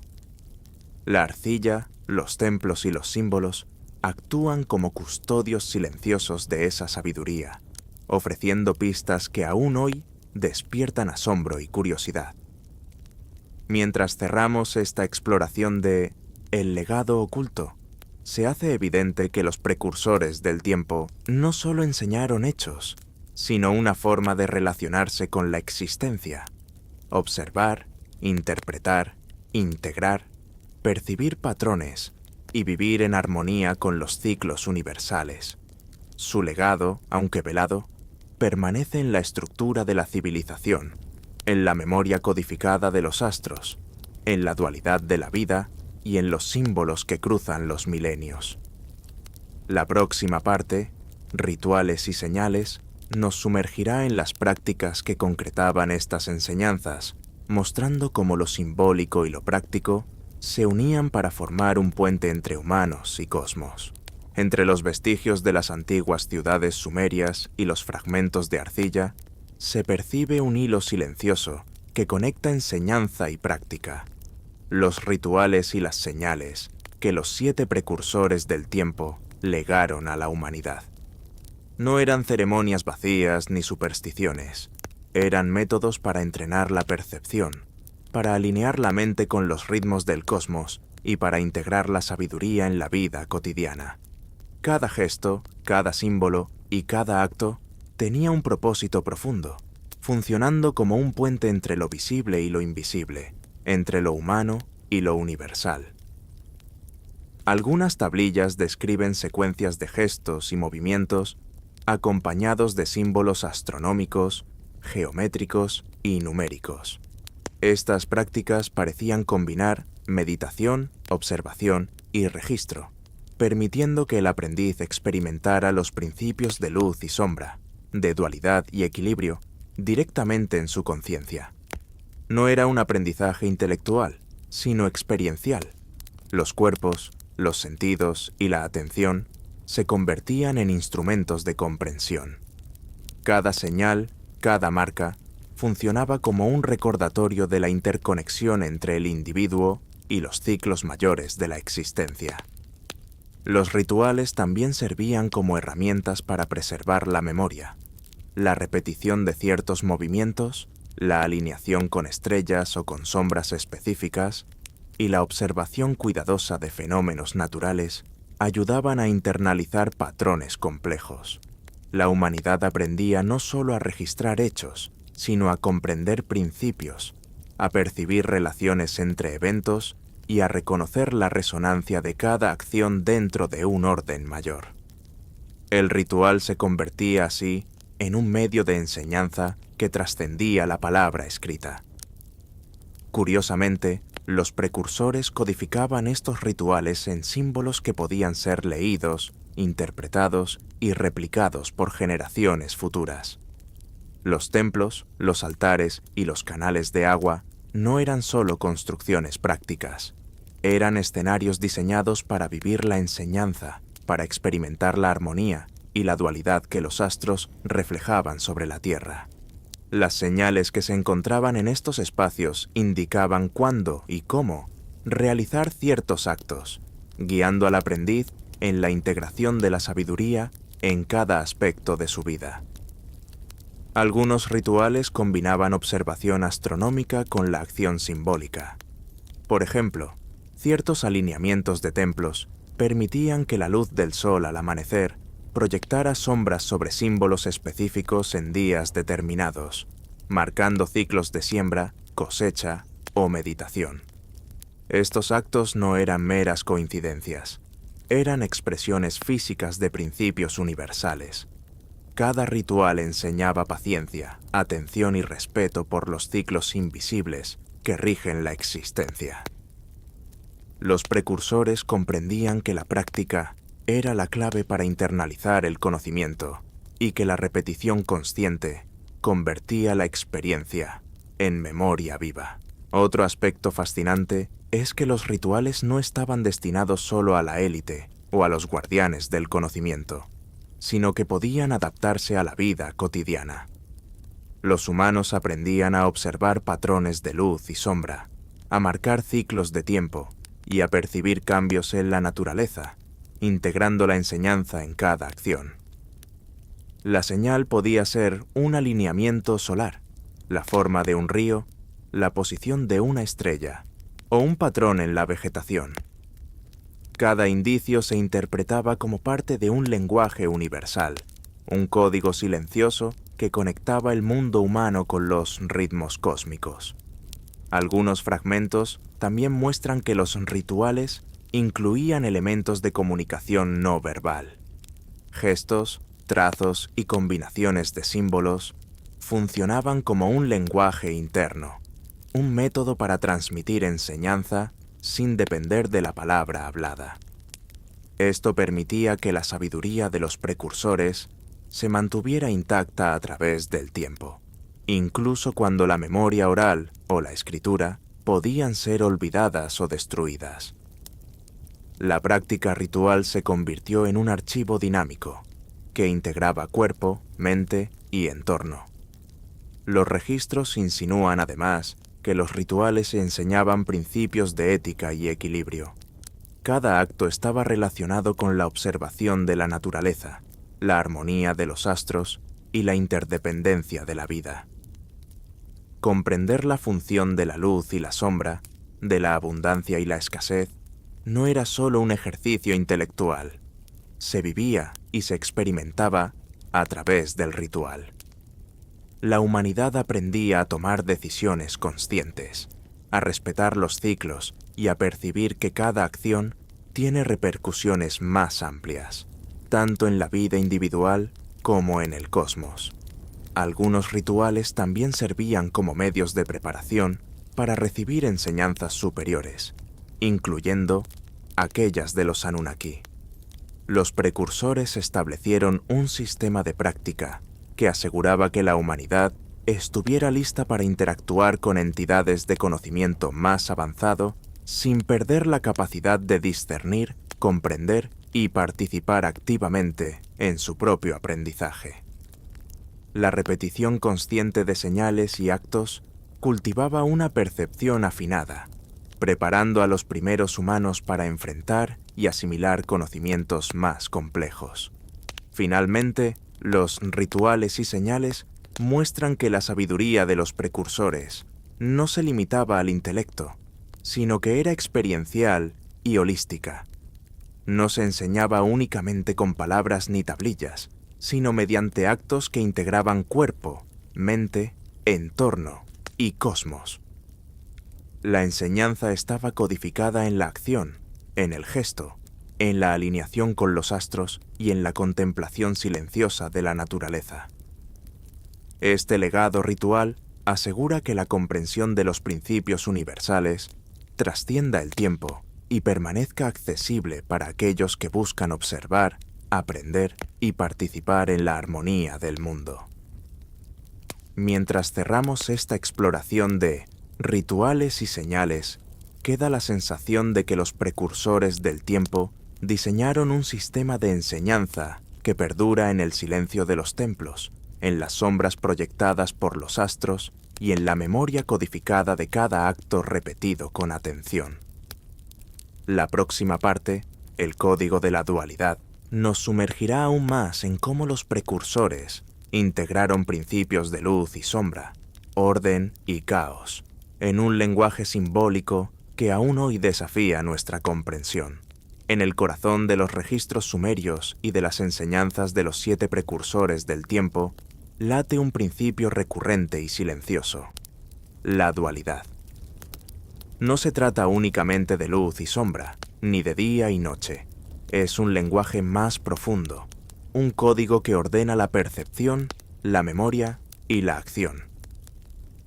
La arcilla, los templos y los símbolos actúan como custodios silenciosos de esa sabiduría, ofreciendo pistas que aún hoy despiertan asombro y curiosidad. Mientras cerramos esta exploración de el legado oculto, se hace evidente que los precursores del tiempo no solo enseñaron hechos, sino una forma de relacionarse con la existencia, observar, interpretar, integrar, percibir patrones y vivir en armonía con los ciclos universales. Su legado, aunque velado, permanece en la estructura de la civilización, en la memoria codificada de los astros, en la dualidad de la vida y en los símbolos que cruzan los milenios. La próxima parte, Rituales y Señales, nos sumergirá en las prácticas que concretaban estas enseñanzas, mostrando cómo lo simbólico y lo práctico se unían para formar un puente entre humanos y cosmos. Entre los vestigios de las antiguas ciudades sumerias y los fragmentos de arcilla, se percibe un hilo silencioso que conecta enseñanza y práctica. Los rituales y las señales que los 7 precursores del tiempo legaron a la humanidad. No eran ceremonias vacías ni supersticiones, eran métodos para entrenar la percepción, para alinear la mente con los ritmos del cosmos y para integrar la sabiduría en la vida cotidiana. Cada gesto, cada símbolo y cada acto tenía un propósito profundo, funcionando como un puente entre lo visible y lo invisible, entre lo humano y lo universal. Algunas tablillas describen secuencias de gestos y movimientos acompañados de símbolos astronómicos, geométricos y numéricos. Estas prácticas parecían combinar meditación, observación y registro, permitiendo que el aprendiz experimentara los principios de luz y sombra, de dualidad y equilibrio, directamente en su conciencia. No era un aprendizaje intelectual, sino experiencial. Los cuerpos, los sentidos y la atención se convertían en instrumentos de comprensión. Cada señal, cada marca, funcionaba como un recordatorio de la interconexión entre el individuo y los ciclos mayores de la existencia. Los rituales también servían como herramientas para preservar la memoria. La repetición de ciertos movimientos, la alineación con estrellas o con sombras específicas y la observación cuidadosa de fenómenos naturales ayudaban a internalizar patrones complejos. La humanidad aprendía no solo a registrar hechos, sino a comprender principios, a percibir relaciones entre eventos y a reconocer la resonancia de cada acción dentro de un orden mayor. El ritual se convertía así en un medio de enseñanza que trascendía la palabra escrita. Curiosamente, los precursores codificaban estos rituales en símbolos que podían ser leídos, interpretados y replicados por generaciones futuras. Los templos, los altares y los canales de agua no eran solo construcciones prácticas, eran escenarios diseñados para vivir la enseñanza, para experimentar la armonía y la dualidad que los astros reflejaban sobre la Tierra. Las señales que se encontraban en estos espacios indicaban cuándo y cómo realizar ciertos actos, guiando al aprendiz en la integración de la sabiduría en cada aspecto de su vida. Algunos rituales combinaban observación astronómica con la acción simbólica. Por ejemplo, ciertos alineamientos de templos permitían que la luz del sol al amanecer proyectara sombras sobre símbolos específicos en días determinados, marcando ciclos de siembra, cosecha o meditación. Estos actos no eran meras coincidencias, eran expresiones físicas de principios universales. Cada ritual enseñaba paciencia, atención y respeto por los ciclos invisibles que rigen la existencia. Los precursores comprendían que la práctica era la clave para internalizar el conocimiento y que la repetición consciente convertía la experiencia en memoria viva. Otro aspecto fascinante es que los rituales no estaban destinados solo a la élite o a los guardianes del conocimiento, sino que podían adaptarse a la vida cotidiana. Los humanos aprendían a observar patrones de luz y sombra, a marcar ciclos de tiempo y a percibir cambios en la naturaleza, integrando la enseñanza en cada acción. La señal podía ser un alineamiento solar, la forma de un río, la posición de una estrella o un patrón en la vegetación. Cada indicio se interpretaba como parte de un lenguaje universal, un código silencioso que conectaba el mundo humano con los ritmos cósmicos. Algunos fragmentos también muestran que los rituales incluían elementos de comunicación no verbal. Gestos, trazos y combinaciones de símbolos funcionaban como un lenguaje interno, un método para transmitir enseñanza sin depender de la palabra hablada. Esto permitía que la sabiduría de los precursores se mantuviera intacta a través del tiempo, incluso cuando la memoria oral o la escritura podían ser olvidadas o destruidas. La práctica ritual se convirtió en un archivo dinámico que integraba cuerpo, mente y entorno. Los registros insinúan además que los rituales enseñaban principios de ética y equilibrio. Cada acto estaba relacionado con la observación de la naturaleza, la armonía de los astros y la interdependencia de la vida. Comprender la función de la luz y la sombra, de la abundancia y la escasez, no era solo un ejercicio intelectual. Se vivía y se experimentaba a través del ritual. La humanidad aprendía a tomar decisiones conscientes, a respetar los ciclos y a percibir que cada acción tiene repercusiones más amplias, tanto en la vida individual como en el cosmos. Algunos rituales también servían como medios de preparación para recibir enseñanzas superiores, incluyendo aquellas de los Anunnaki. Los precursores establecieron un sistema de práctica que aseguraba que la humanidad estuviera lista para interactuar con entidades de conocimiento más avanzado sin perder la capacidad de discernir, comprender y participar activamente en su propio aprendizaje. La repetición consciente de señales y actos cultivaba una percepción afinada, preparando a los primeros humanos para enfrentar y asimilar conocimientos más complejos. Finalmente, los rituales y señales muestran que la sabiduría de los precursores no se limitaba al intelecto, sino que era experiencial y holística. No se enseñaba únicamente con palabras ni tablillas, sino mediante actos que integraban cuerpo, mente, entorno y cosmos. La enseñanza estaba codificada en la acción, en el gesto, en la alineación con los astros y en la contemplación silenciosa de la naturaleza. Este legado ritual asegura que la comprensión de los principios universales trascienda el tiempo y permanezca accesible para aquellos que buscan observar, aprender y participar en la armonía del mundo. Mientras cerramos esta exploración de rituales y señales, queda la sensación de que los precursores del tiempo diseñaron un sistema de enseñanza que perdura en el silencio de los templos, en las sombras proyectadas por los astros y en la memoria codificada de cada acto repetido con atención. La próxima parte, el código de la dualidad, nos sumergirá aún más en cómo los precursores Integraron principios de luz y sombra, orden y caos, en un lenguaje simbólico que aún hoy desafía nuestra comprensión. En el corazón de los registros sumerios y de las enseñanzas de los 7 precursores del tiempo, late un principio recurrente y silencioso: la dualidad. No se trata únicamente de luz y sombra, ni de día y noche. Es un lenguaje más profundo, un código que ordena la percepción, la memoria y la acción.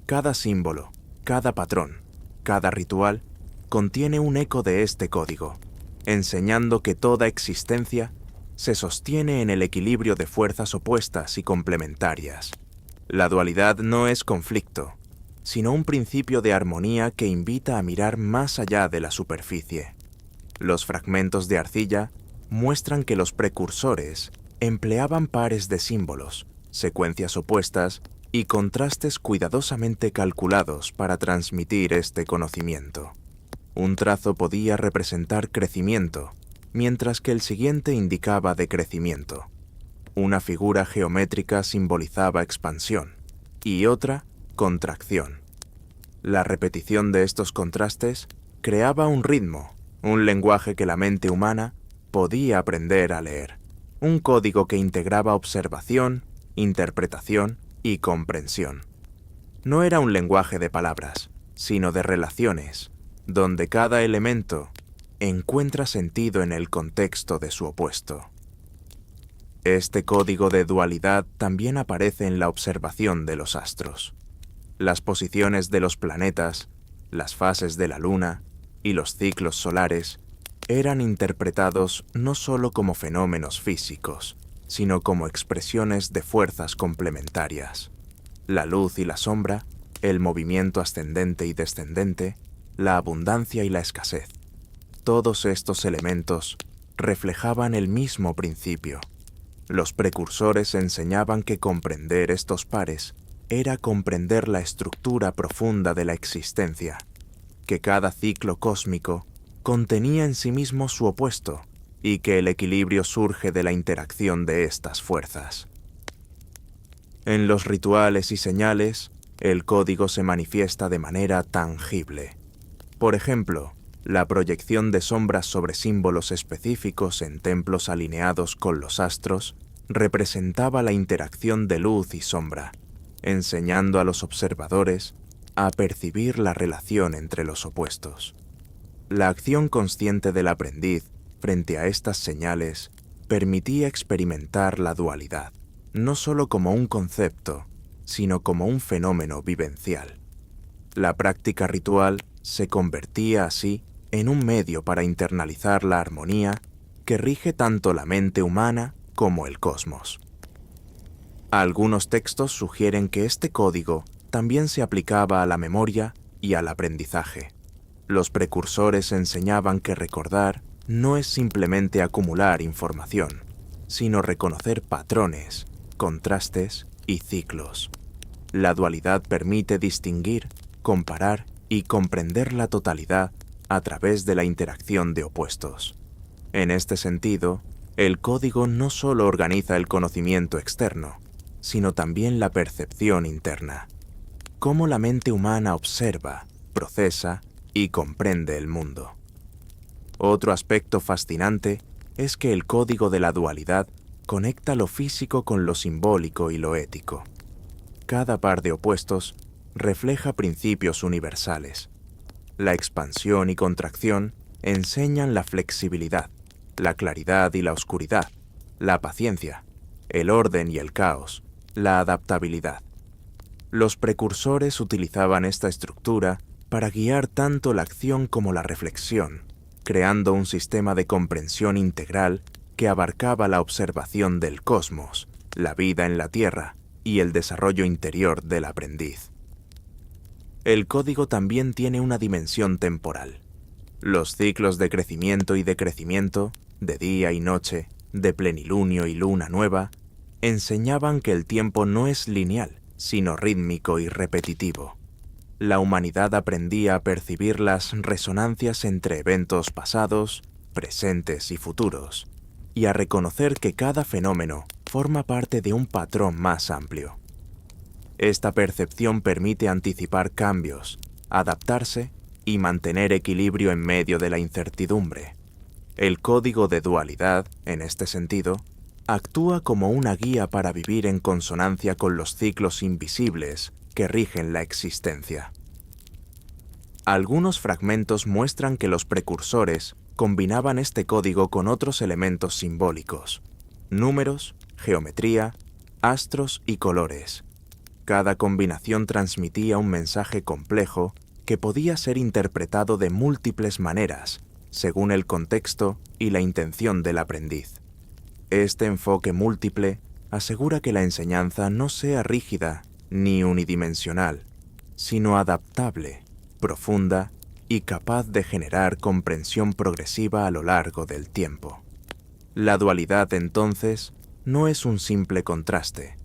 Cada símbolo, cada patrón, cada ritual contiene un eco de este código, enseñando que toda existencia se sostiene en el equilibrio de fuerzas opuestas y complementarias. La dualidad no es conflicto, sino un principio de armonía que invita a mirar más allá de la superficie. Los fragmentos de arcilla muestran que los precursores empleaban pares de símbolos, secuencias opuestas y contrastes cuidadosamente calculados para transmitir este conocimiento. Un trazo podía representar crecimiento, mientras que el siguiente indicaba decrecimiento. Una figura geométrica simbolizaba expansión y otra, contracción. La repetición de estos contrastes creaba un ritmo, un lenguaje que la mente humana podía aprender a leer, un código que integraba observación, interpretación y comprensión. No era un lenguaje de palabras, sino de relaciones, donde cada elemento encuentra sentido en el contexto de su opuesto. Este código de dualidad también aparece en la observación de los astros. Las posiciones de los planetas, las fases de la luna y los ciclos solares eran interpretados no solo como fenómenos físicos, sino como expresiones de fuerzas complementarias. La luz y la sombra, el movimiento ascendente y descendente, la abundancia y la escasez. Todos estos elementos reflejaban el mismo principio. Los precursores enseñaban que comprender estos pares era comprender la estructura profunda de la existencia, que cada ciclo cósmico contenía en sí mismo su opuesto y que el equilibrio surge de la interacción de estas fuerzas. En los rituales y señales, el código se manifiesta de manera tangible. Por ejemplo, la proyección de sombras sobre símbolos específicos en templos alineados con los astros representaba la interacción de luz y sombra, enseñando a los observadores a percibir la relación entre los opuestos. La acción consciente del aprendiz frente a estas señales permitía experimentar la dualidad, no solo como un concepto, sino como un fenómeno vivencial. La práctica ritual se convertía así en un medio para internalizar la armonía que rige tanto la mente humana como el cosmos. Algunos textos sugieren que este código también se aplicaba a la memoria y al aprendizaje. Los precursores enseñaban que recordar no es simplemente acumular información, sino reconocer patrones, contrastes y ciclos. La dualidad permite distinguir, comparar y comprender la totalidad a través de la interacción de opuestos. En este sentido, el código no solo organiza el conocimiento externo, sino también la percepción interna. Cómo la mente humana observa, procesa y comprende el mundo. Otro aspecto fascinante es que el código de la dualidad conecta lo físico con lo simbólico y lo ético. Cada par de opuestos refleja principios universales. La expansión y contracción enseñan la flexibilidad, la claridad y la oscuridad, la paciencia, el orden y el caos, la adaptabilidad. Los precursores utilizaban esta estructura para guiar tanto la acción como la reflexión, creando un sistema de comprensión integral que abarcaba la observación del cosmos, la vida en la Tierra y el desarrollo interior del aprendiz. El código también tiene una dimensión temporal. Los ciclos de crecimiento y decrecimiento, de día y noche, de plenilunio y luna nueva, enseñaban que el tiempo no es lineal, sino rítmico y repetitivo. La humanidad aprendía a percibir las resonancias entre eventos pasados, presentes y futuros, y a reconocer que cada fenómeno forma parte de un patrón más amplio. Esta percepción permite anticipar cambios, adaptarse y mantener equilibrio en medio de la incertidumbre. El código de dualidad, en este sentido, actúa como una guía para vivir en consonancia con los ciclos invisibles que rigen la existencia. Algunos fragmentos muestran que los precursores combinaban este código con otros elementos simbólicos: números, geometría, astros y colores. Cada combinación transmitía un mensaje complejo que podía ser interpretado de múltiples maneras, según el contexto y la intención del aprendiz. Este enfoque múltiple asegura que la enseñanza no sea rígida ni unidimensional, sino adaptable, profunda y capaz de generar comprensión progresiva a lo largo del tiempo. La dualidad, entonces, no es un simple contraste.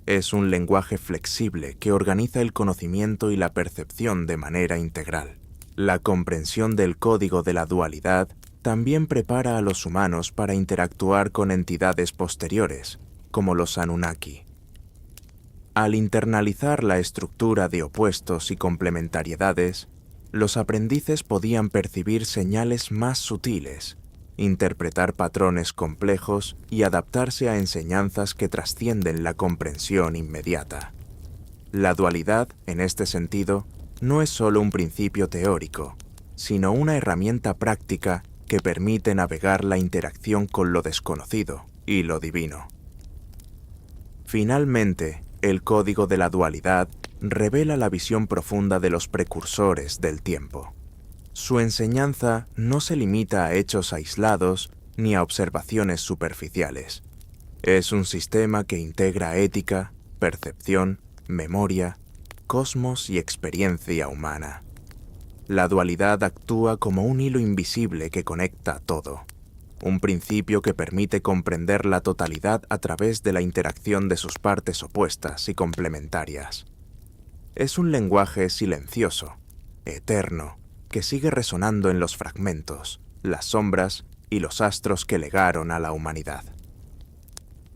Es un lenguaje flexible que organiza el conocimiento y la percepción de manera integral. La comprensión del código de la dualidad también prepara a los humanos para interactuar con entidades posteriores, como los Anunnaki. Al internalizar la estructura de opuestos y complementariedades, los aprendices podían percibir señales más sutiles, interpretar patrones complejos y adaptarse a enseñanzas que trascienden la comprensión inmediata. La dualidad, en este sentido, no es solo un principio teórico, sino una herramienta práctica que permite navegar la interacción con lo desconocido y lo divino. Finalmente, el código de la dualidad revela la visión profunda de los precursores del tiempo. Su enseñanza no se limita a hechos aislados ni a observaciones superficiales. Es un sistema que integra ética, percepción, memoria, cosmos y experiencia humana. La dualidad actúa como un hilo invisible que conecta todo, un principio que permite comprender la totalidad a través de la interacción de sus partes opuestas y complementarias. Es un lenguaje silencioso, eterno, que sigue resonando en los fragmentos, las sombras y los astros que legaron a la humanidad.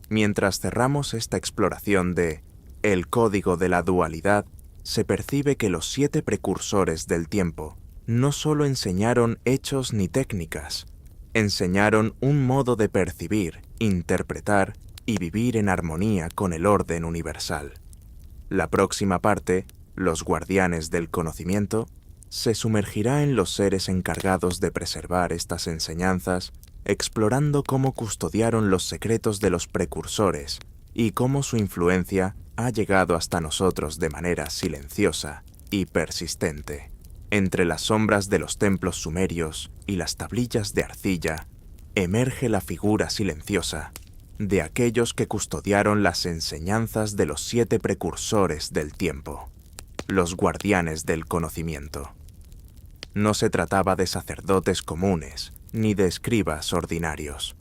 Mientras cerramos esta exploración de el código de la dualidad, se percibe que los 7 precursores del tiempo no solo enseñaron hechos ni técnicas, enseñaron un modo de percibir, interpretar y vivir en armonía con el orden universal. La próxima parte, los guardianes del conocimiento, se sumergirá en los seres encargados de preservar estas enseñanzas, explorando cómo custodiaron los secretos de los precursores y cómo su influencia ha llegado hasta nosotros de manera silenciosa y persistente. Entre las sombras de los templos sumerios y las tablillas de arcilla, emerge la figura silenciosa de aquellos que custodiaron las enseñanzas de los 7 precursores del tiempo, los guardianes del conocimiento. No se trataba de sacerdotes comunes, ni de escribas ordinarios.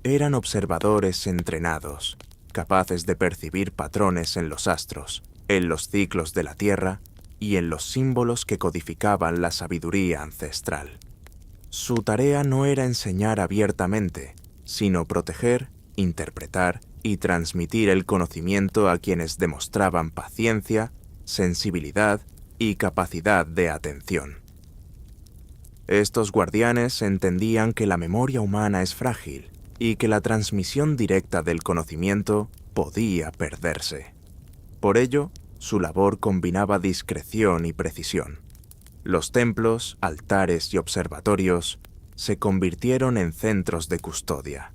Eran observadores entrenados, capaces de percibir patrones en los astros, en los ciclos de la Tierra y en los símbolos que codificaban la sabiduría ancestral. Su tarea no era enseñar abiertamente, sino proteger, interpretar y transmitir el conocimiento a quienes demostraban paciencia, sensibilidad y capacidad de atención. Estos guardianes entendían que la memoria humana es frágil y que la transmisión directa del conocimiento podía perderse. Por ello, su labor combinaba discreción y precisión. Los templos, altares y observatorios se convirtieron en centros de custodia.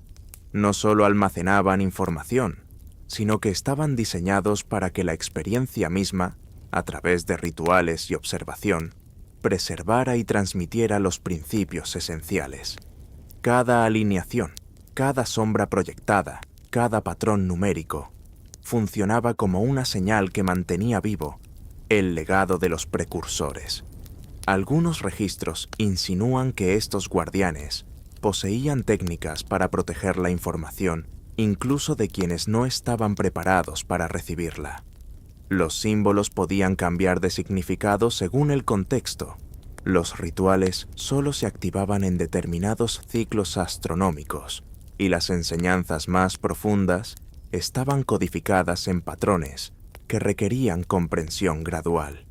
No solo almacenaban información, sino que estaban diseñados para que la experiencia misma, a través de rituales y observación, preservara y transmitiera los principios esenciales. Cada alineación, cada sombra proyectada, cada patrón numérico, funcionaba como una señal que mantenía vivo el legado de los precursores. Algunos registros insinúan que estos guardianes poseían técnicas para proteger la información, incluso de quienes no estaban preparados para recibirla. Los símbolos podían cambiar de significado según el contexto. Los rituales solo se activaban en determinados ciclos astronómicos, y las enseñanzas más profundas estaban codificadas en patrones que requerían comprensión gradual.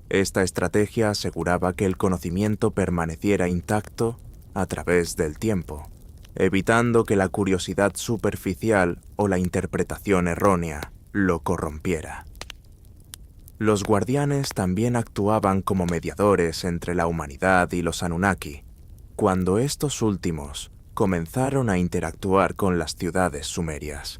Esta estrategia aseguraba que el conocimiento permaneciera intacto a través del tiempo, evitando que la curiosidad superficial o la interpretación errónea lo corrompiera. Los guardianes también actuaban como mediadores entre la humanidad y los Anunnaki, cuando estos últimos comenzaron a interactuar con las ciudades sumerias.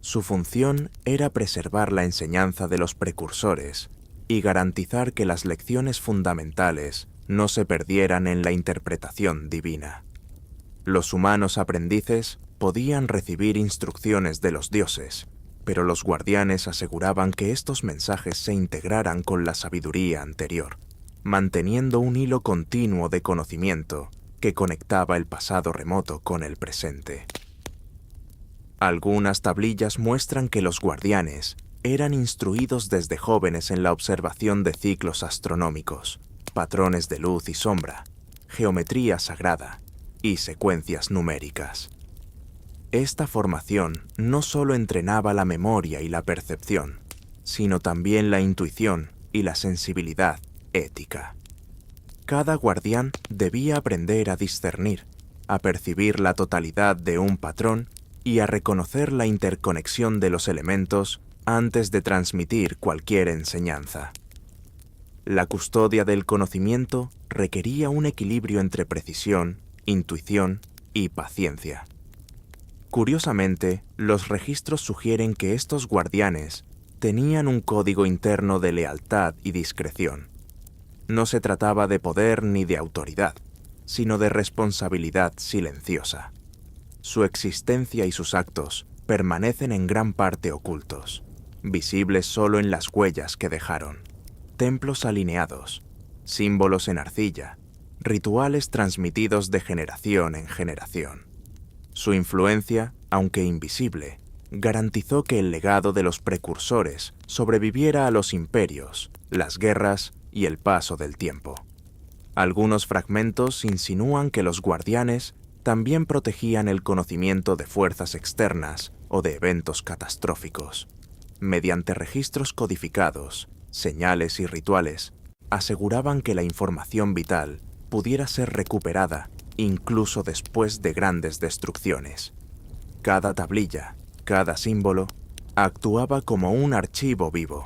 Su función era preservar la enseñanza de los precursores y garantizar que las lecciones fundamentales no se perdieran en la interpretación divina. Los humanos aprendices podían recibir instrucciones de los dioses, pero los guardianes aseguraban que estos mensajes se integraran con la sabiduría anterior, manteniendo un hilo continuo de conocimiento que conectaba el pasado remoto con el presente. Algunas tablillas muestran que los guardianes eran instruidos desde jóvenes en la observación de ciclos astronómicos, patrones de luz y sombra, geometría sagrada y secuencias numéricas. Esta formación no solo entrenaba la memoria y la percepción, sino también la intuición y la sensibilidad ética. Cada guardián debía aprender a discernir, a percibir la totalidad de un patrón y a reconocer la interconexión de los elementos antes de transmitir cualquier enseñanza. La custodia del conocimiento requería un equilibrio entre precisión, intuición y paciencia. Curiosamente, los registros sugieren que estos guardianes tenían un código interno de lealtad y discreción. No se trataba de poder ni de autoridad, sino de responsabilidad silenciosa. Su existencia y sus actos permanecen en gran parte ocultos, visibles solo en las huellas que dejaron. Templos alineados, símbolos en arcilla, rituales transmitidos de generación en generación. Su influencia, aunque invisible, garantizó que el legado de los precursores sobreviviera a los imperios, las guerras y el paso del tiempo. Algunos fragmentos insinúan que los guardianes también protegían el conocimiento de fuerzas externas o de eventos catastróficos. Mediante registros codificados, señales y rituales, aseguraban que la información vital pudiera ser recuperada incluso después de grandes destrucciones. Cada tablilla, cada símbolo, actuaba como un archivo vivo,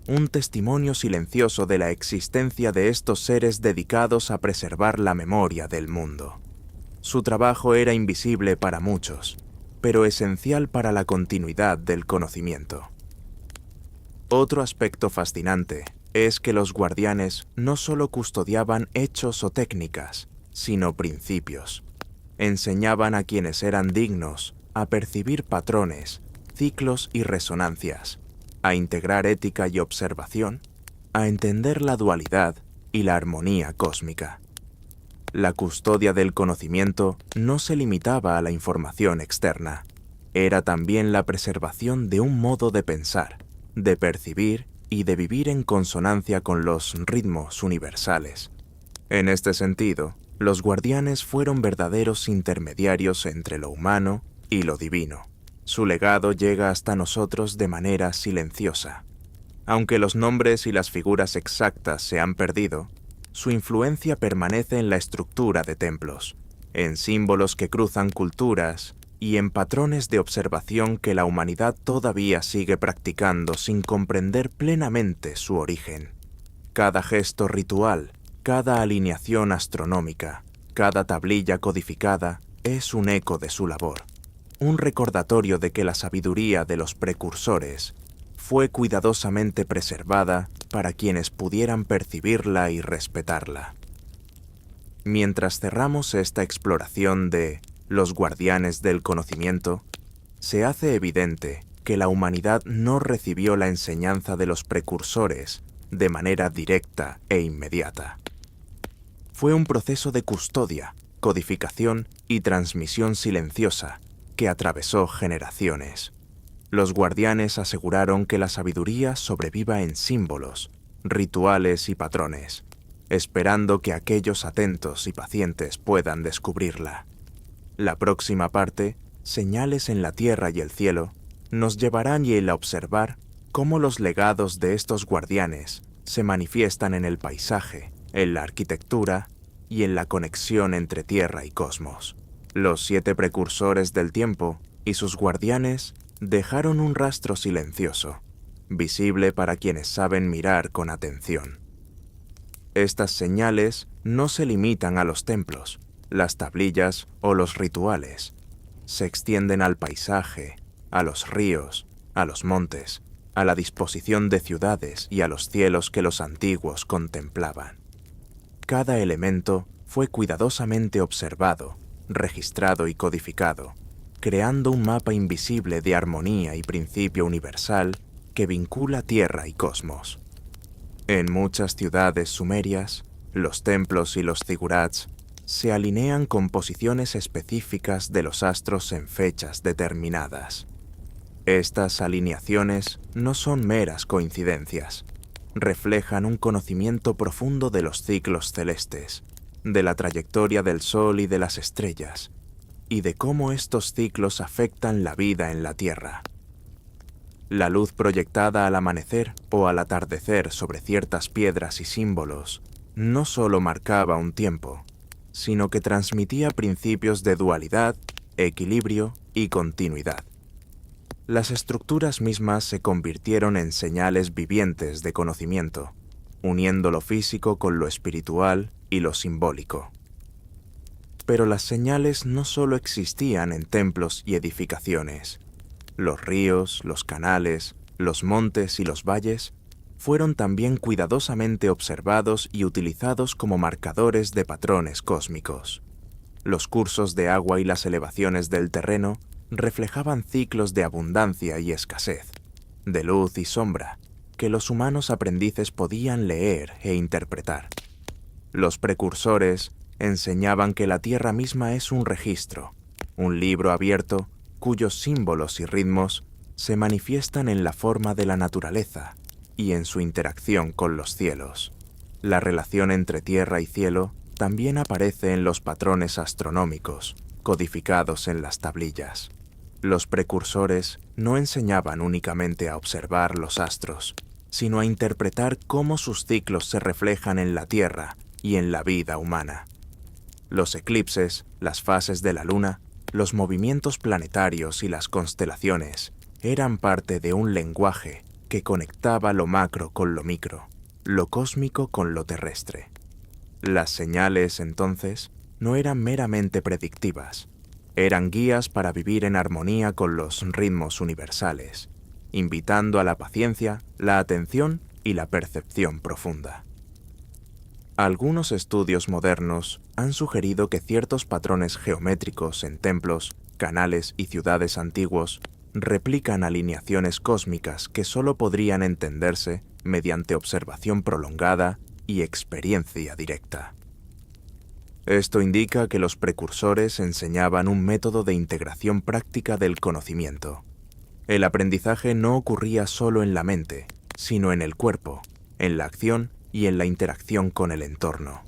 un testimonio silencioso de la existencia de estos seres dedicados a preservar la memoria del mundo. Su trabajo era invisible para muchos, pero esencial para la continuidad del conocimiento. Otro aspecto fascinante es que los guardianes no solo custodiaban hechos o técnicas, sino principios. Enseñaban a quienes eran dignos a percibir patrones, ciclos y resonancias, a integrar ética y observación, a entender la dualidad y la armonía cósmica. La custodia del conocimiento no se limitaba a la información externa, era también la preservación de un modo de pensar, de percibir y de vivir en consonancia con los ritmos universales. En este sentido, los guardianes fueron verdaderos intermediarios entre lo humano y lo divino. Su legado llega hasta nosotros de manera silenciosa. Aunque los nombres y las figuras exactas se han perdido, su influencia permanece en la estructura de templos, en símbolos que cruzan culturas y en patrones de observación que la humanidad todavía sigue practicando sin comprender plenamente su origen. Cada gesto ritual, cada alineación astronómica, cada tablilla codificada es un eco de su labor, un recordatorio de que la sabiduría de los precursores fue cuidadosamente preservada para quienes pudieran percibirla y respetarla. Mientras cerramos esta exploración de los guardianes del conocimiento, se hace evidente que la humanidad no recibió la enseñanza de los precursores de manera directa e inmediata. Fue un proceso de custodia, codificación y transmisión silenciosa que atravesó generaciones. Los guardianes aseguraron que la sabiduría sobreviva en símbolos, rituales y patrones, esperando que aquellos atentos y pacientes puedan descubrirla. La próxima parte señales en la tierra y el cielo, nos llevarán y el observar cómo los legados de estos guardianes se manifiestan en el paisaje, en la arquitectura y en la conexión entre tierra y cosmos. Los 7 precursores del tiempo y sus guardianes dejaron un rastro silencioso, visible para quienes saben mirar con atención. Estas señales no se limitan a los templos, las tablillas o los rituales. Se extienden al paisaje, a los ríos, a los montes, a la disposición de ciudades y a los cielos que los antiguos contemplaban. Cada elemento fue cuidadosamente observado, registrado y codificado, creando un mapa invisible de armonía y principio universal que vincula tierra y cosmos. En muchas ciudades sumerias, los templos y los zigurats se alinean con posiciones específicas de los astros en fechas determinadas. Estas alineaciones no son meras coincidencias, reflejan un conocimiento profundo de los ciclos celestes, de la trayectoria del Sol y de las estrellas, y de cómo estos ciclos afectan la vida en la Tierra. La luz proyectada al amanecer o al atardecer sobre ciertas piedras y símbolos no solo marcaba un tiempo, sino que transmitía principios de dualidad, equilibrio y continuidad. Las estructuras mismas se convirtieron en señales vivientes de conocimiento, uniendo lo físico con lo espiritual y lo simbólico. Pero las señales no solo existían en templos y edificaciones. Los ríos, los canales, los montes y los valles fueron también cuidadosamente observados y utilizados como marcadores de patrones cósmicos. Los cursos de agua y las elevaciones del terreno reflejaban ciclos de abundancia y escasez, de luz y sombra, que los humanos aprendices podían leer e interpretar. Los precursores enseñaban que la Tierra misma es un registro, un libro abierto cuyos símbolos y ritmos se manifiestan en la forma de la naturaleza y en su interacción con los cielos. La relación entre tierra y cielo también aparece en los patrones astronómicos, codificados en las tablillas. Los precursores no enseñaban únicamente a observar los astros, sino a interpretar cómo sus ciclos se reflejan en la Tierra y en la vida humana. Los eclipses, las fases de la Luna, los movimientos planetarios y las constelaciones eran parte de un lenguaje que conectaba lo macro con lo micro, lo cósmico con lo terrestre. Las señales, entonces, no eran meramente predictivas, eran guías para vivir en armonía con los ritmos universales, invitando a la paciencia, la atención y la percepción profunda. Algunos estudios modernos han sugerido que ciertos patrones geométricos en templos, canales y ciudades antiguos replican alineaciones cósmicas que solo podrían entenderse mediante observación prolongada y experiencia directa. Esto indica que los precursores enseñaban un método de integración práctica del conocimiento. El aprendizaje no ocurría solo en la mente, sino en el cuerpo, en la acción y en la interacción con el entorno.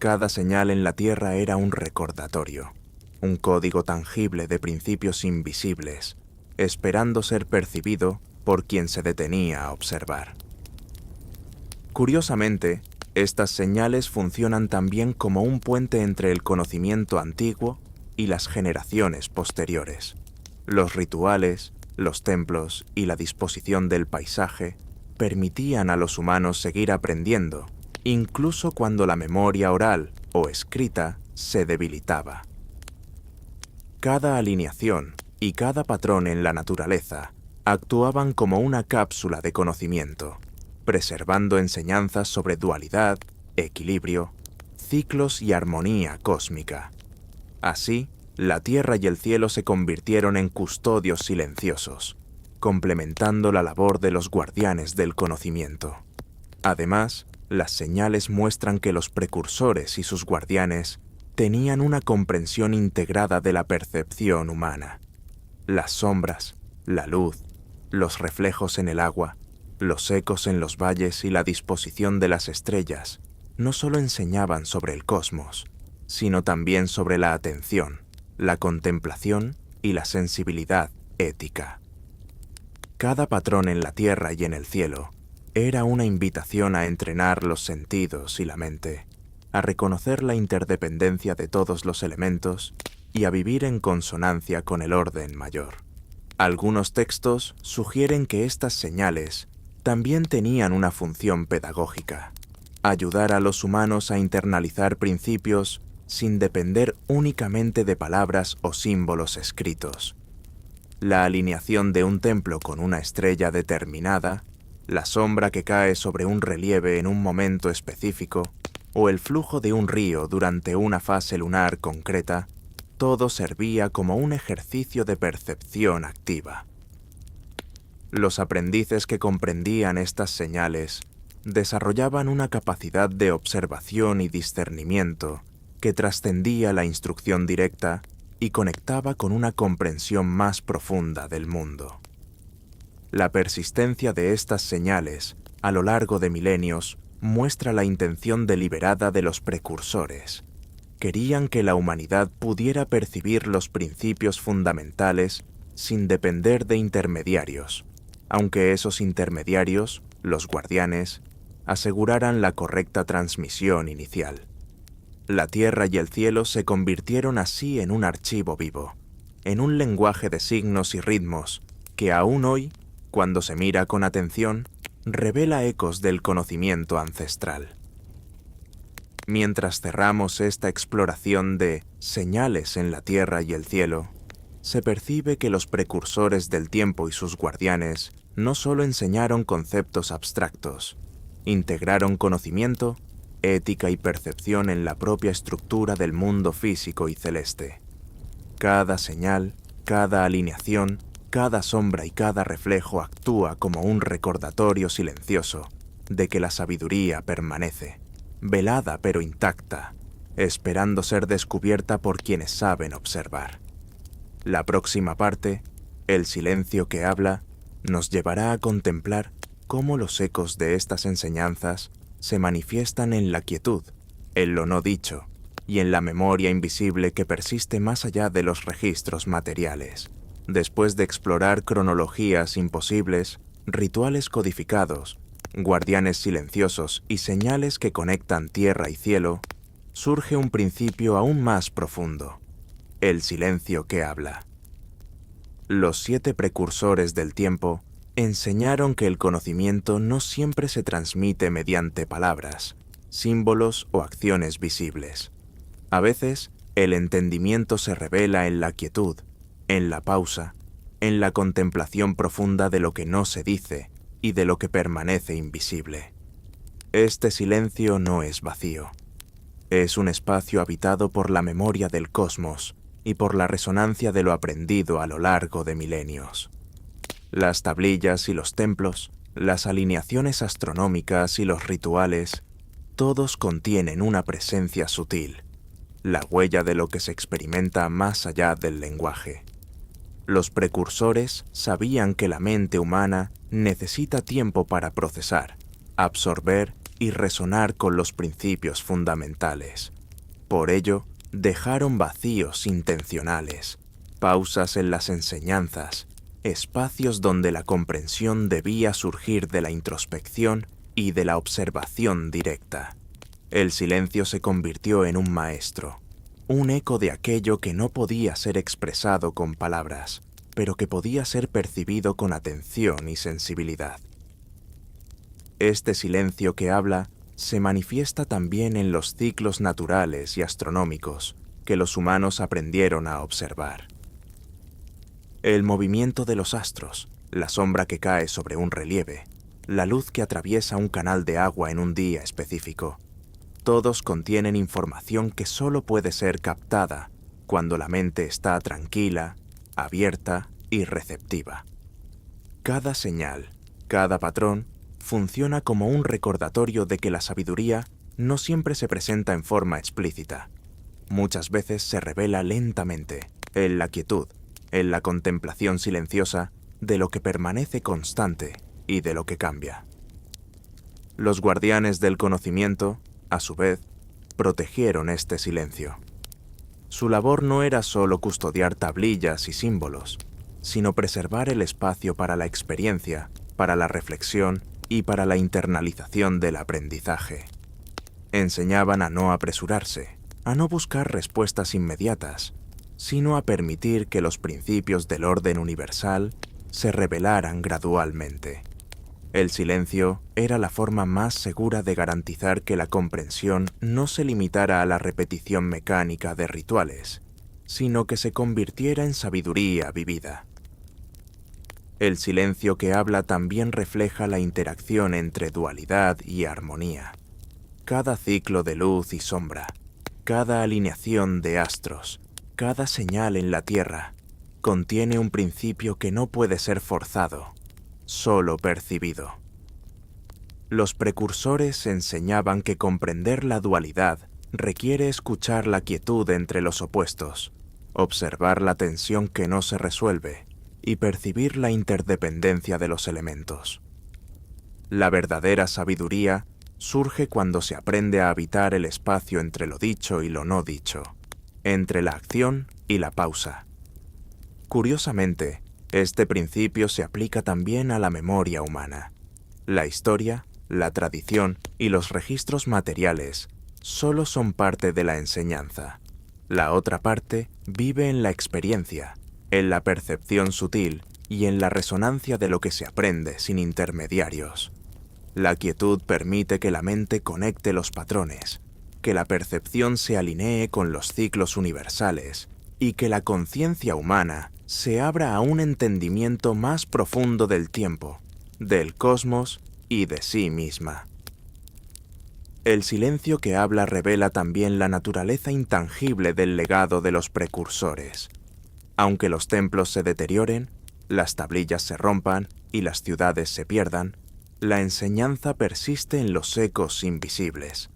Cada señal en la Tierra era un recordatorio, un código tangible de principios invisibles, esperando ser percibido por quien se detenía a observar. Curiosamente, estas señales funcionan también como un puente entre el conocimiento antiguo y las generaciones posteriores. Los rituales, los templos y la disposición del paisaje permitían a los humanos seguir aprendiendo, incluso cuando la memoria oral o escrita se debilitaba. Cada alineación y cada patrón en la naturaleza actuaban como una cápsula de conocimiento, preservando enseñanzas sobre dualidad, equilibrio, ciclos y armonía cósmica. Así, la tierra y el cielo se convirtieron en custodios silenciosos, complementando la labor de los guardianes del conocimiento. Además, las señales muestran que los precursores y sus guardianes tenían una comprensión integrada de la percepción humana. Las sombras, la luz, los reflejos en el agua, los ecos en los valles y la disposición de las estrellas no solo enseñaban sobre el cosmos, sino también sobre la atención, la contemplación y la sensibilidad ética. Cada patrón en la tierra y en el cielo era una invitación a entrenar los sentidos y la mente, a reconocer la interdependencia de todos los elementos y a vivir en consonancia con el orden mayor. Algunos textos sugieren que estas señales también tenían una función pedagógica: ayudar a los humanos a internalizar principios sin depender únicamente de palabras o símbolos escritos. La alineación de un templo con una estrella determinada, la sombra que cae sobre un relieve en un momento específico, o el flujo de un río durante una fase lunar concreta, todo servía como un ejercicio de percepción activa. Los aprendices que comprendían estas señales desarrollaban una capacidad de observación y discernimiento que trascendía la instrucción directa y conectaba con una comprensión más profunda del mundo. La persistencia de estas señales a lo largo de milenios muestra la intención deliberada de los precursores. Querían que la humanidad pudiera percibir los principios fundamentales sin depender de intermediarios, aunque esos intermediarios, los guardianes, aseguraran la correcta transmisión inicial. La tierra y el cielo se convirtieron así en un archivo vivo, en un lenguaje de signos y ritmos que aún hoy, cuando se mira con atención, revela ecos del conocimiento ancestral. Mientras cerramos esta exploración de señales en la tierra y el cielo, se percibe que los precursores del tiempo y sus guardianes no solo enseñaron conceptos abstractos, integraron conocimiento, ética y percepción en la propia estructura del mundo físico y celeste. Cada señal, cada alineación, cada sombra y cada reflejo actúa como un recordatorio silencioso de que la sabiduría permanece, velada pero intacta, esperando ser descubierta por quienes saben observar. La próxima parte, el silencio que habla, nos llevará a contemplar cómo los ecos de estas enseñanzas se manifiestan en la quietud, en lo no dicho y en la memoria invisible que persiste más allá de los registros materiales. Después de explorar cronologías imposibles, rituales codificados, guardianes silenciosos y señales que conectan tierra y cielo, surge un principio aún más profundo: el silencio que habla. Los 7 precursores del tiempo enseñaron que el conocimiento no siempre se transmite mediante palabras, símbolos o acciones visibles. A veces, el entendimiento se revela en la quietud, en la pausa, en la contemplación profunda de lo que no se dice y de lo que permanece invisible. Este silencio no es vacío. Es un espacio habitado por la memoria del cosmos y por la resonancia de lo aprendido a lo largo de milenios. Las tablillas y los templos, las alineaciones astronómicas y los rituales, todos contienen una presencia sutil, la huella de lo que se experimenta más allá del lenguaje. Los precursores sabían que la mente humana necesita tiempo para procesar, absorber y resonar con los principios fundamentales. Por ello, dejaron vacíos intencionales, pausas en las enseñanzas, espacios donde la comprensión debía surgir de la introspección y de la observación directa. El silencio se convirtió en un maestro, un eco de aquello que no podía ser expresado con palabras, pero que podía ser percibido con atención y sensibilidad. Este silencio que habla se manifiesta también en los ciclos naturales y astronómicos que los humanos aprendieron a observar. El movimiento de los astros, la sombra que cae sobre un relieve, la luz que atraviesa un canal de agua en un día específico, todos contienen información que solo puede ser captada cuando la mente está tranquila, abierta y receptiva. Cada señal, cada patrón, funciona como un recordatorio de que la sabiduría no siempre se presenta en forma explícita. Muchas veces se revela lentamente, en la quietud, en la contemplación silenciosa de lo que permanece constante y de lo que cambia. Los guardianes del conocimiento, a su vez, protegieron este silencio. Su labor no era solo custodiar tablillas y símbolos, sino preservar el espacio para la experiencia, para la reflexión y para la internalización del aprendizaje. Enseñaban a no apresurarse, a no buscar respuestas inmediatas, sino a permitir que los principios del orden universal se revelaran gradualmente. El silencio era la forma más segura de garantizar que la comprensión no se limitara a la repetición mecánica de rituales, sino que se convirtiera en sabiduría vivida. El silencio que habla también refleja la interacción entre dualidad y armonía. Cada ciclo de luz y sombra, cada alineación de astros, cada señal en la Tierra, contiene un principio que no puede ser forzado, solo percibido. Los precursores enseñaban que comprender la dualidad requiere escuchar la quietud entre los opuestos, observar la tensión que no se resuelve y percibir la interdependencia de los elementos. La verdadera sabiduría surge cuando se aprende a habitar el espacio entre lo dicho y lo no dicho, entre la acción y la pausa. Curiosamente, este principio se aplica también a la memoria humana. La historia, la tradición y los registros materiales solo son parte de la enseñanza. La otra parte vive en la experiencia, en la percepción sutil y en la resonancia de lo que se aprende sin intermediarios. La quietud permite que la mente conecte los patrones, que la percepción se alinee con los ciclos universales y que la conciencia humana se abra a un entendimiento más profundo del tiempo, del cosmos y de sí misma. El silencio que habla revela también la naturaleza intangible del legado de los precursores. Aunque los templos se deterioren, las tablillas se rompan y las ciudades se pierdan, la enseñanza persiste en los ecos invisibles,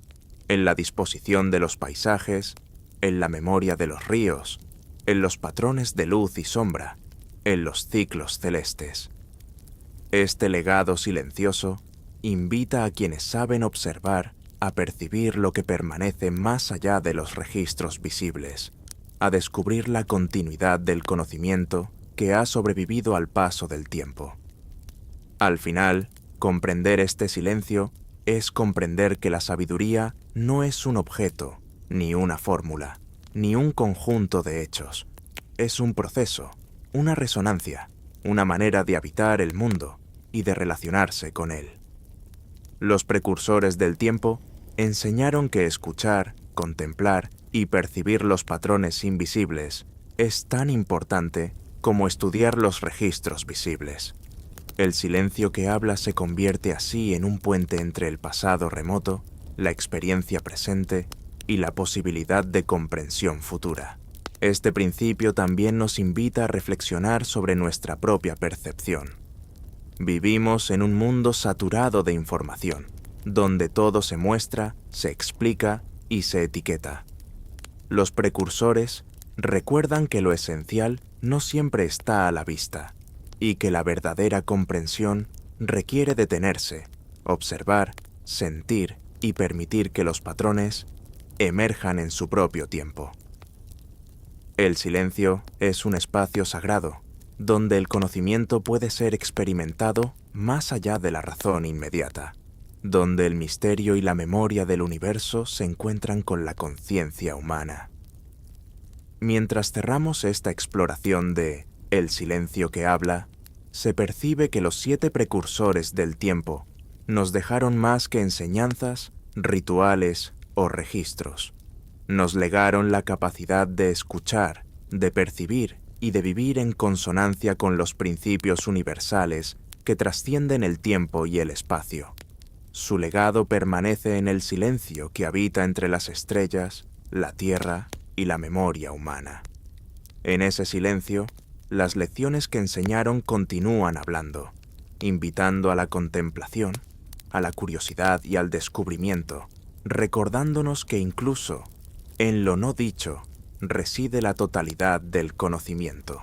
en la disposición de los paisajes, en la memoria de los ríos, en los patrones de luz y sombra, en los ciclos celestes. Este legado silencioso invita a quienes saben observar a percibir lo que permanece más allá de los registros visibles, a descubrir la continuidad del conocimiento que ha sobrevivido al paso del tiempo. Al final, comprender este silencio es comprender que la sabiduría no es un objeto, ni una fórmula, ni un conjunto de hechos. Es un proceso, una resonancia, una manera de habitar el mundo y de relacionarse con él. Los precursores del tiempo enseñaron que escuchar, contemplar y percibir los patrones invisibles es tan importante como estudiar los registros visibles. El silencio que habla se convierte así en un puente entre el pasado remoto, la experiencia presente y la posibilidad de comprensión futura. Este principio también nos invita a reflexionar sobre nuestra propia percepción. Vivimos en un mundo saturado de información, donde todo se muestra, se explica y se etiqueta. Los precursores recuerdan que lo esencial no siempre está a la vista y que la verdadera comprensión requiere detenerse, observar, sentir y permitir que los patrones emerjan en su propio tiempo. El silencio es un espacio sagrado, donde el conocimiento puede ser experimentado más allá de la razón inmediata, donde el misterio y la memoria del universo se encuentran con la conciencia humana. Mientras cerramos esta exploración de El silencio que habla, se percibe que los 7 precursores del tiempo nos dejaron más que enseñanzas, rituales o registros. Nos legaron la capacidad de escuchar, de percibir y de vivir en consonancia con los principios universales que trascienden el tiempo y el espacio. Su legado permanece en el silencio que habita entre las estrellas, la tierra y la memoria humana. En ese silencio, las lecciones que enseñaron continúan hablando, invitando a la contemplación, a la curiosidad y al descubrimiento, recordándonos que incluso en lo no dicho reside la totalidad del conocimiento.